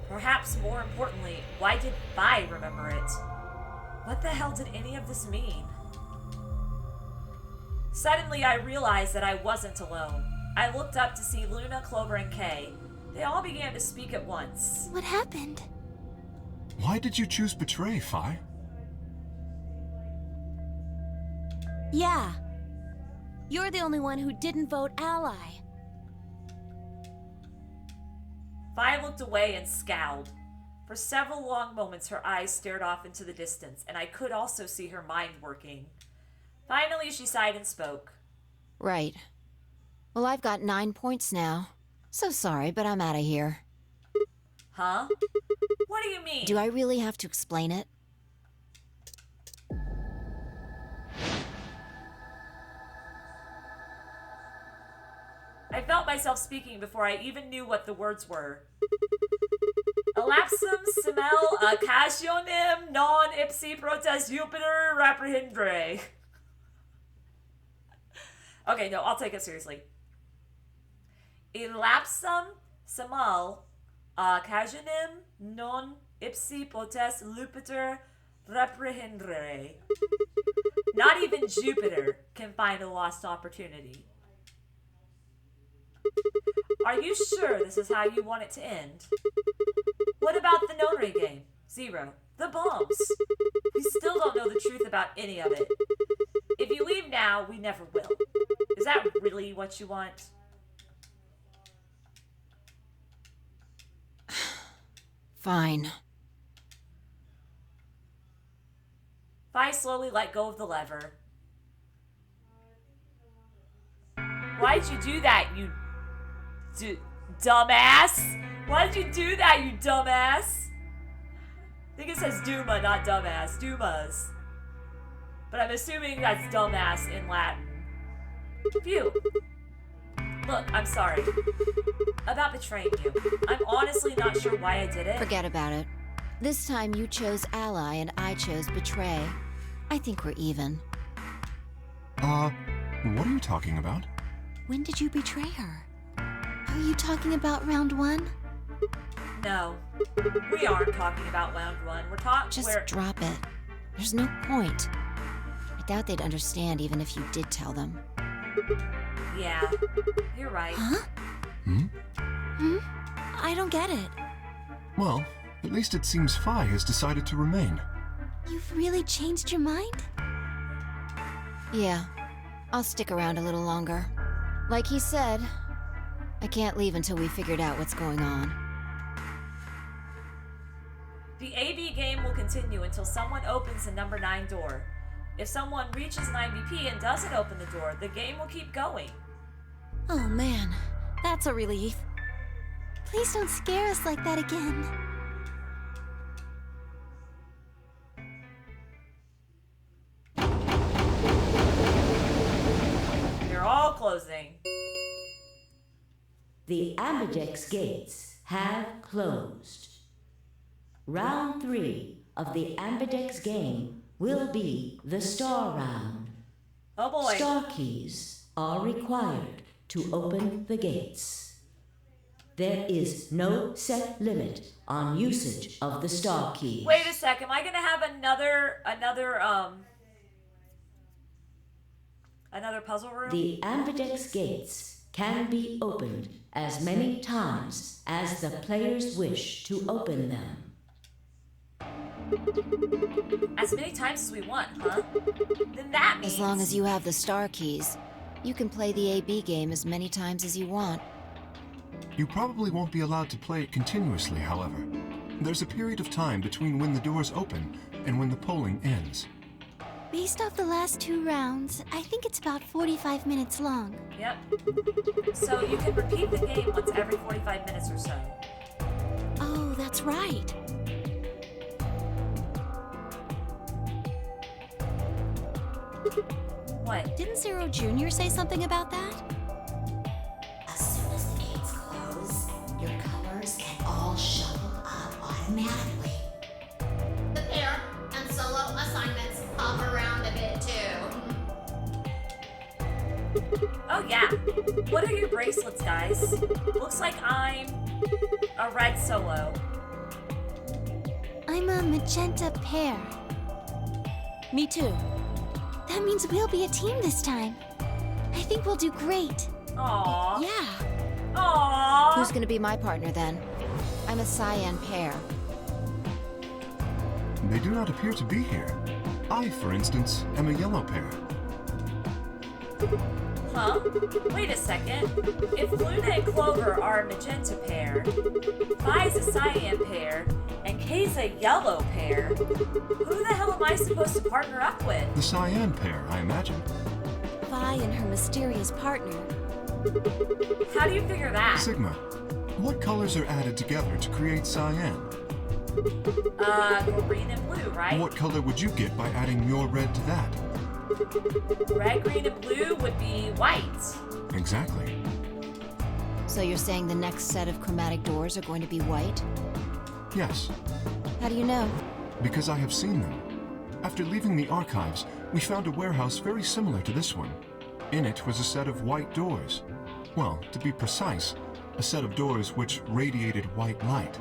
Perhaps more importantly, why did Vi remember it? What the hell did any of this mean? Suddenly, I realized that I wasn't alone. I looked up to see Luna, Clover, and Kay. They all began to speak at once. What happened? Why did you choose Betray, Fi? Yeah. You're the only one who didn't vote ally. Vi looked away and scowled. For several long moments, her eyes stared off into the distance, and I could also see her mind working. Finally, she sighed and spoke. Right. Well, I've got 9 points now. So sorry, but I'm out of here. Huh? What do you mean? Do I really have to explain it? I felt myself speaking before I even knew what the words were. Elapsum simel occasionem non ipsi protest Jupiter reprehendre. Okay, no, I'll take it seriously. Elapsum simel occasionem non ipsi potest Jupiter reprehendre. Not even Jupiter can find a lost opportunity. Are you sure this is how you want it to end? What about the notary game? 0. The bombs. We still don't know the truth about any of it. If you leave now, we never will. Is that really what you want? Fine. Vi slowly let go of the lever. Why'd you do that, you dumbass? Why'd you do that, you dumbass? I think it says Duma, not dumbass. Dumas. But I'm assuming that's dumbass in Latin. Phew. Look, I'm sorry. About betraying you. I'm honestly not sure why I did it. Forget about it. This time you chose ally and I chose betray. I think we're even. What are you talking about? When did you betray her? Are you talking about round 1? No. We aren't talking about round 1. We're talking. Just drop it. There's no point. I doubt they'd understand even if you did tell them. Yeah. You're right. Huh? I don't get it. Well, at least it seems Fi has decided to remain. You've really changed your mind? Yeah. I'll stick around a little longer. Like he said, I can't leave until we figured out what's going on. The AB game will continue until someone opens the number 9 door. If someone reaches 9 BP and doesn't open the door, the game will keep going. Oh man, that's a relief. Please don't scare us like that again. They're all closing. The Ambidex gates have closed. Round 3 of the Ambidex game will be the Star Round. Oh boy. Star keys are required to open the gates. There is no set limit on usage of the Star keys. Wait a sec, am I gonna have another puzzle room? The Ambidex gates can be opened as many times as the players wish to open them. As many times as we want, huh? Then that means... As long as you have the star keys, you can play the AB game as many times as you want. You probably won't be allowed to play it continuously, however. There's a period of time between when the doors open and when the polling ends. Based off the last 2 rounds, I think it's about 45 minutes long. Yep. So you can repeat the game once every 45 minutes or so. Oh, that's right. What? Didn't Zero Jr. say something about that? As soon as the gates close, your colors can all shuffle up automatically. The pair and solo assignments hop around a bit too. Oh yeah. What are your bracelets, guys? Looks like I'm a red solo. I'm a magenta pair. Me too. That means we'll be a team this time. I think we'll do great. Aww. Yeah. Aww. Who's gonna be my partner then? I'm a cyan pair. They do not appear to be here. I, for instance, am a yellow pair. Huh? Wait a second. If Luna and Clover are a magenta pair, Phi's a cyan pair, and Kay's a yellow pair, who the hell am I supposed to partner up with? The cyan pair, I imagine. Vi and her mysterious partner. How do you figure that? Sigma, what colors are added together to create cyan? Green and blue, right? What color would you get by adding your red to that? Red, green, and blue would be white. Exactly. So you're saying the next set of chromatic doors are going to be white? Yes, How do you know? because I have seen them. After leaving the archives, we found a warehouse very similar to this one. In it was a set of white doors. Well, to be precise, a set of doors which radiated white light.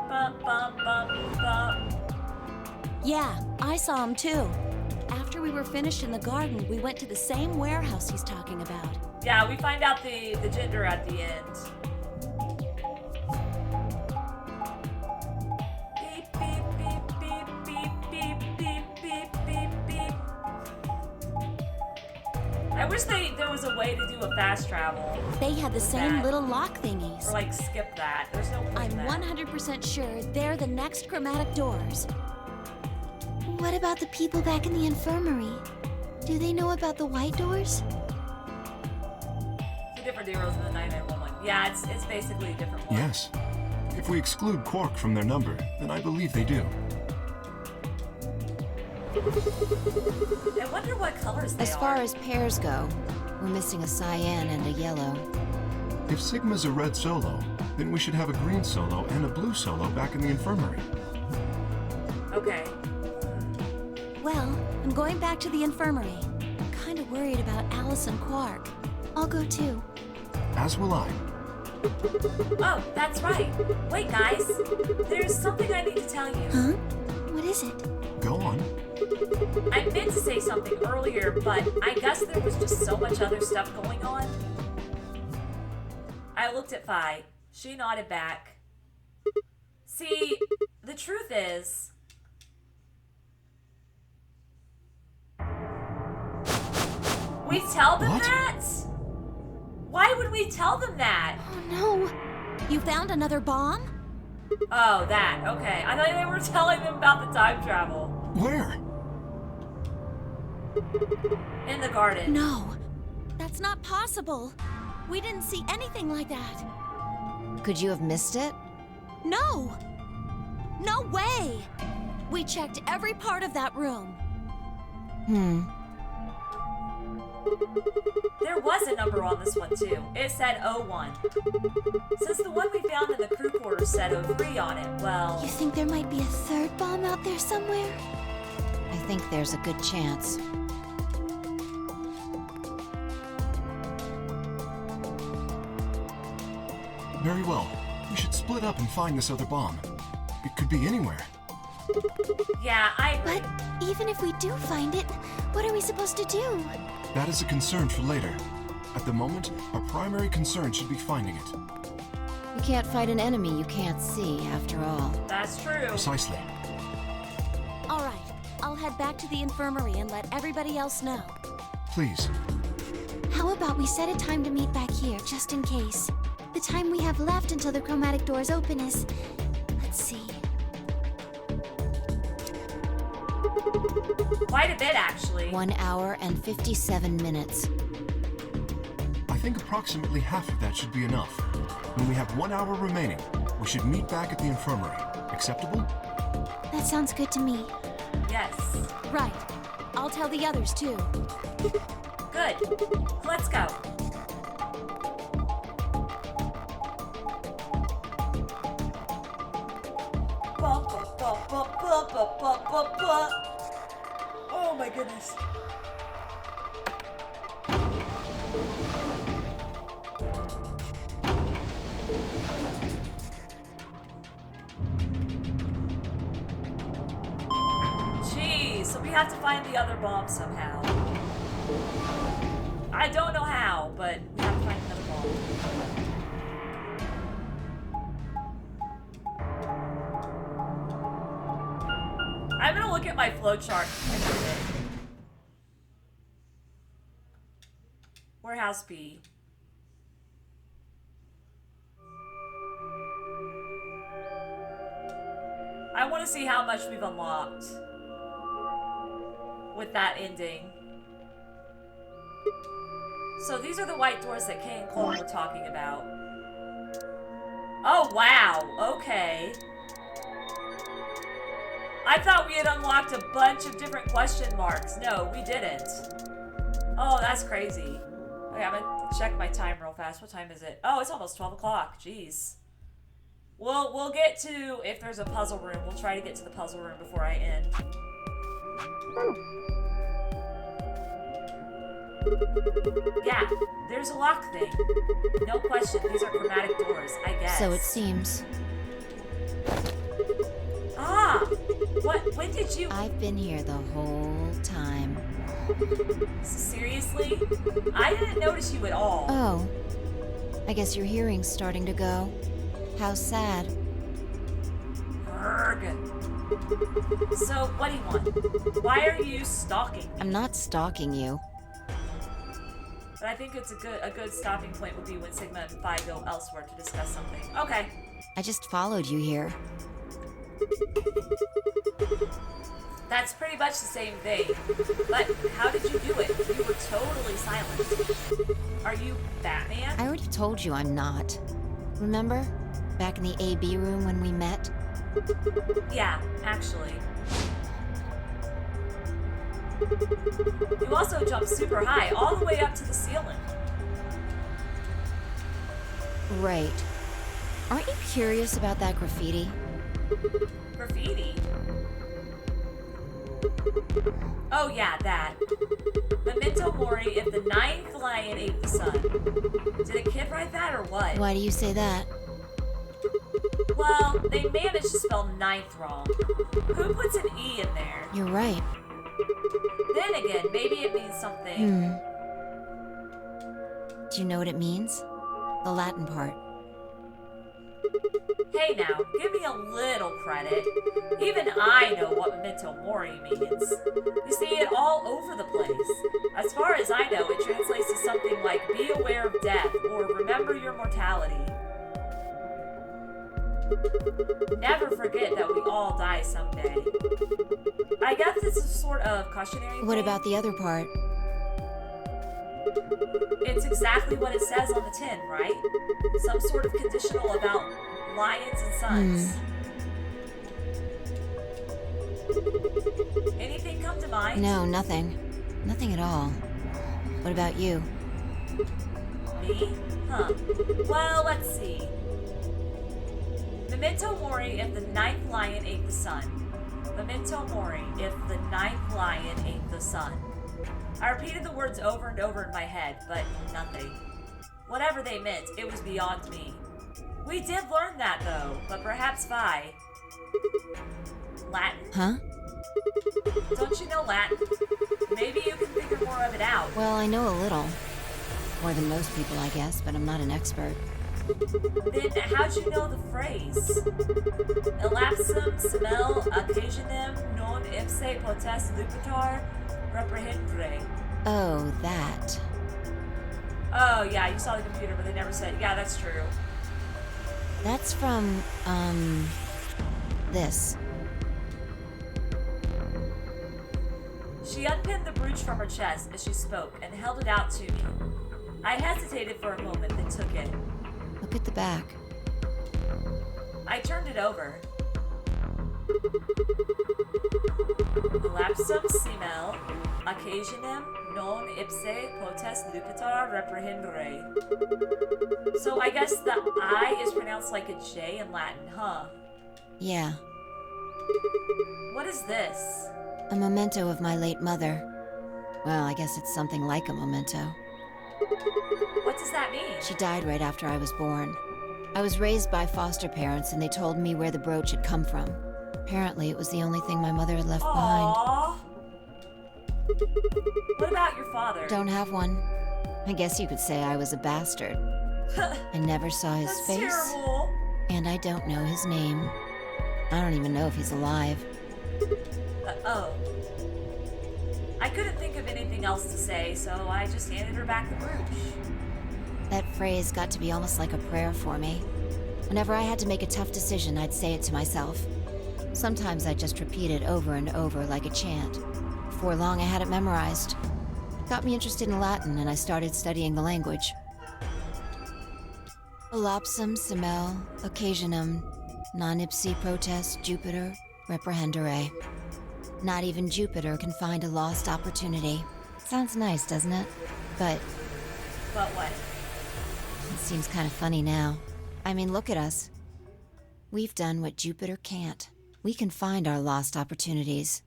Bump, bump, bump, bump. Yeah, I saw him too. After we were finished in the garden, we went to the same warehouse he's talking about. Yeah, we find out the gender at the end. Beep, beep, beep, beep, beep, beep, beep, beep, beep, beep. I wish there was a way to do a fast travel. They had the same that. little lock thingies. Or like skip that. There's no point I'm in that. 100% sure they're the next chromatic doors. What about the people back in the infirmary? Do they know about the white doors? Two different heroes in the 911. Yeah, it's basically a different one. Yes. If we exclude Quark from their number, then I believe they do. I wonder what colors they As far are. as pairs go, we're missing a cyan and a yellow. If Sigma's a red solo, then we should have a green solo and a blue solo back in the infirmary. Okay. Well, I'm going back to the infirmary. I'm kind of worried about Alice and Quark. I'll go too. As will I. Oh, that's right. Wait, guys. There's something I need to tell you. Huh? What is it? Go on. I meant to say something earlier, but I guess there was just so much other stuff going on. I looked at Phi. She nodded back. See, the truth is... We tell them What? that? Why would we tell them that? Oh no. You found another bomb? Oh, that. Okay. I thought they were telling them about the time travel. Where? In the garden. No. That's not possible. We didn't see anything like that. Could you have missed it? No! No way! We checked every part of that room. There was a number on this one, too. It said 01. Since the one we found in the crew quarters said 03 on it, well... You think there might be a third bomb out there somewhere? I think there's a good chance. Very well. We should split up and find this other bomb. It could be anywhere. Yeah, I agree. But even if we do find it, what are we supposed to do? That is a concern for later. At the moment, our primary concern should be finding it. You can't fight an enemy you can't see, after all. That's true. Precisely. All right, I'll head back to the infirmary and let everybody else know. Please. How about we set a time to meet back here, just in case? The time we have left until the chromatic doors open is... Let's see... Quite a bit, actually. 1 hour and 57 minutes. I think approximately half of that should be enough. When we have 1 hour remaining, we should meet back at the infirmary. Acceptable? That sounds good to me. Yes. Right. I'll tell the others too. Good. Let's go. Oh my goodness. Jeez, so we have to find the other bomb somehow. I don't know how, but we have to find another bomb. I'm gonna look at my flowchart in a minute. Warehouse B. I want to see how much we've unlocked with that ending. So these are the white doors that Kay and Cole were talking about. Oh, wow. Okay. I thought we had unlocked a bunch of different question marks. No, we didn't. Oh, that's crazy. Okay, I'm gonna check my time real fast. What time is it? Oh, it's almost 12 o'clock. Jeez. We'll get to, if there's a puzzle room, we'll try to get to the puzzle room before I end. Yeah, there's a lock thing. No question, these are chromatic doors, I guess. So it seems. Ah! When did you... I've been here the whole time. Seriously? I didn't notice you at all. Oh. I guess your hearing's starting to go. How sad. Urgh. So, what do you want? Why are you stalking me? I'm not stalking you. But I think it's a good stopping point would be when Sigma and Phi go elsewhere to discuss something. Okay. I just followed you here. That's pretty much the same thing. But how did you do it? You were totally silent. Are you Batman? I already told you I'm not. Remember? Back in the AB room when we met? Yeah, actually. You also jumped super high, all the way up to the ceiling. Right. Aren't you curious about that graffiti? Graffiti? Oh yeah, that. Memento Mori if the ninth lion ate the sun. Did a kid write that or what? Why do you say that? Well, they managed to spell ninth wrong. Who puts an E in there? You're right. Then again, maybe it means something. Do you know what it means? The Latin part. Hey now, give me a little credit. Even I know what Memento Mori means. You see it all over the place. As far as I know, it translates to something like be aware of death or remember your mortality. Never forget that we all die someday. I guess it's a sort of cautionary What thing. about the other part? It's exactly what it says on the tin, right? Some sort of conditional about lions and suns. Anything come to mind? No, nothing. Nothing at all. What about you? Me? Huh. Well, let's see. Memento Mori if the ninth lion ate the sun. Memento Mori if the ninth lion ate the sun. I repeated the words over and over in my head, but nothing. Whatever they meant, it was beyond me. We did learn that though, but perhaps Phi. Latin? Huh? Don't you know Latin? Maybe you can figure more of it out. Well, I know a little. More than most people, I guess, but I'm not an expert. Then how'd you know the phrase? Elapsum semel occasionem non ipse potest lupitar reprehendre. Oh, that. Oh yeah, you saw the computer, but they never said. Yeah, that's true. That's from, this. She unpinned the brooch from her chest as she spoke and held it out to me. I hesitated for a moment, then took it. Look at the back. I turned it over. Lapsum simel, occasionem non ipse potest lupitar reprehendre. So I guess the I is pronounced like a J in Latin, huh? Yeah. What is this? A memento of my late mother. Well, I guess it's something like a memento. What does that mean? She died right after I was born. I was raised by foster parents, and they told me where the brooch had come from. Apparently, it was the only thing my mother had left behind. Aww. What about your father? Don't have one. I guess you could say I was a bastard. I never saw his That's face. terrible. And I don't know his name. I don't even know if he's alive. Oh. I couldn't think of anything else to say, so I just handed her back the brooch. That phrase got to be almost like a prayer for me. Whenever I had to make a tough decision, I'd say it to myself. Sometimes I'd just repeat it over and over like a chant. Before long, I had it memorized. It got me interested in Latin, and I started studying the language. Olapsum semel occasionum non ipsi protest Jupiter reprehendere. Not even Jupiter can find a lost opportunity. Sounds nice, doesn't it? But what? it seems kind of funny now. I mean, look at us. We've done what Jupiter can't. We can find our lost opportunities.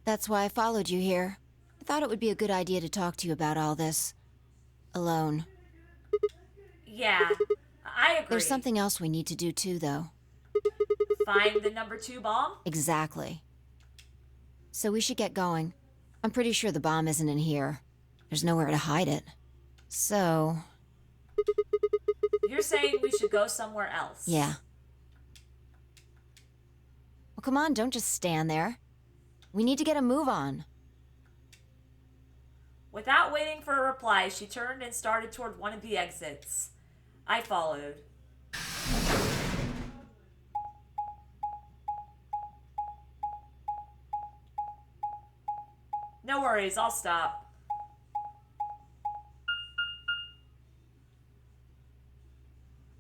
That's why I followed you here. I thought it would be a good idea to talk to you about all this. Alone. Yeah, I agree. There's something else we need to do too, though. Find the number 2 bomb? Exactly. So we should get going. I'm pretty sure the bomb isn't in here. There's nowhere to hide it. So... You're saying we should go somewhere else? Yeah. Well, come on, don't just stand there. We need to get a move on. Without waiting for a reply, she turned and started toward one of the exits. I followed. No worries, I'll stop.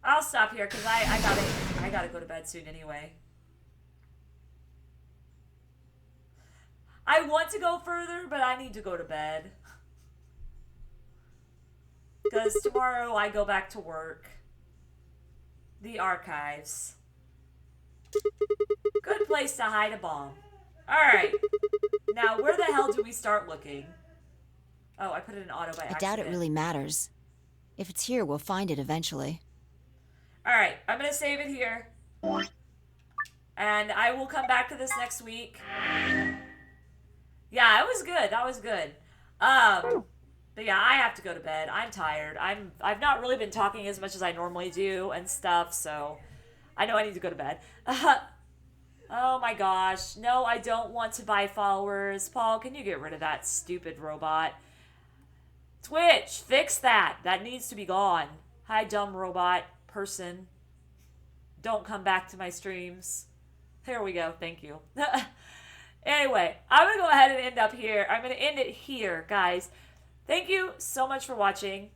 I'll stop here because I gotta go to bed soon anyway. I want to go further, but I need to go to bed. Because tomorrow I go back to work. The archives. Good place to hide a bomb. Alright. Now, where the hell do we start looking? Oh, I put it in auto by accident. I doubt it really matters. If it's here, we'll find it eventually. Alright, I'm going to save it here. And I will come back to this next week. Yeah, it was good. That was good. But yeah, I have to go to bed. I'm tired. I've not really been talking as much as I normally do and stuff, so I know I need to go to bed. Oh my gosh. No, I don't want to buy followers. Paul, can you get rid of that stupid robot? Twitch, fix that. That needs to be gone. Hi, dumb robot person. Don't come back to my streams. There we go. Thank you. Anyway, I'm going to go ahead and end up here. I'm going to end it here, guys. Thank you so much for watching.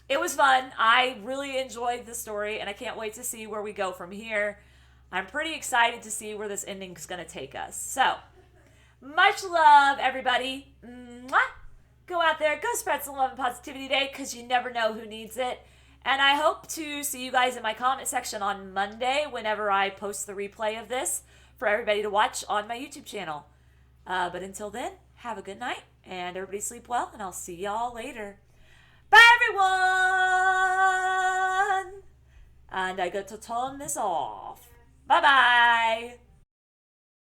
It was fun. I really enjoyed the story, and I can't wait to see where we go from here. I'm pretty excited to see where this ending is going to take us. So, much love, everybody. Mwah! Go out there. Go spread some love and positivity today, because you never know who needs it. And I hope to see you guys in my comment section on Monday whenever I post the replay of this for everybody to watch on my YouTube channel. But until then, have a good night, and everybody sleep well, and I'll see y'all later. Bye, everyone! And I got to turn this off. Bye-bye!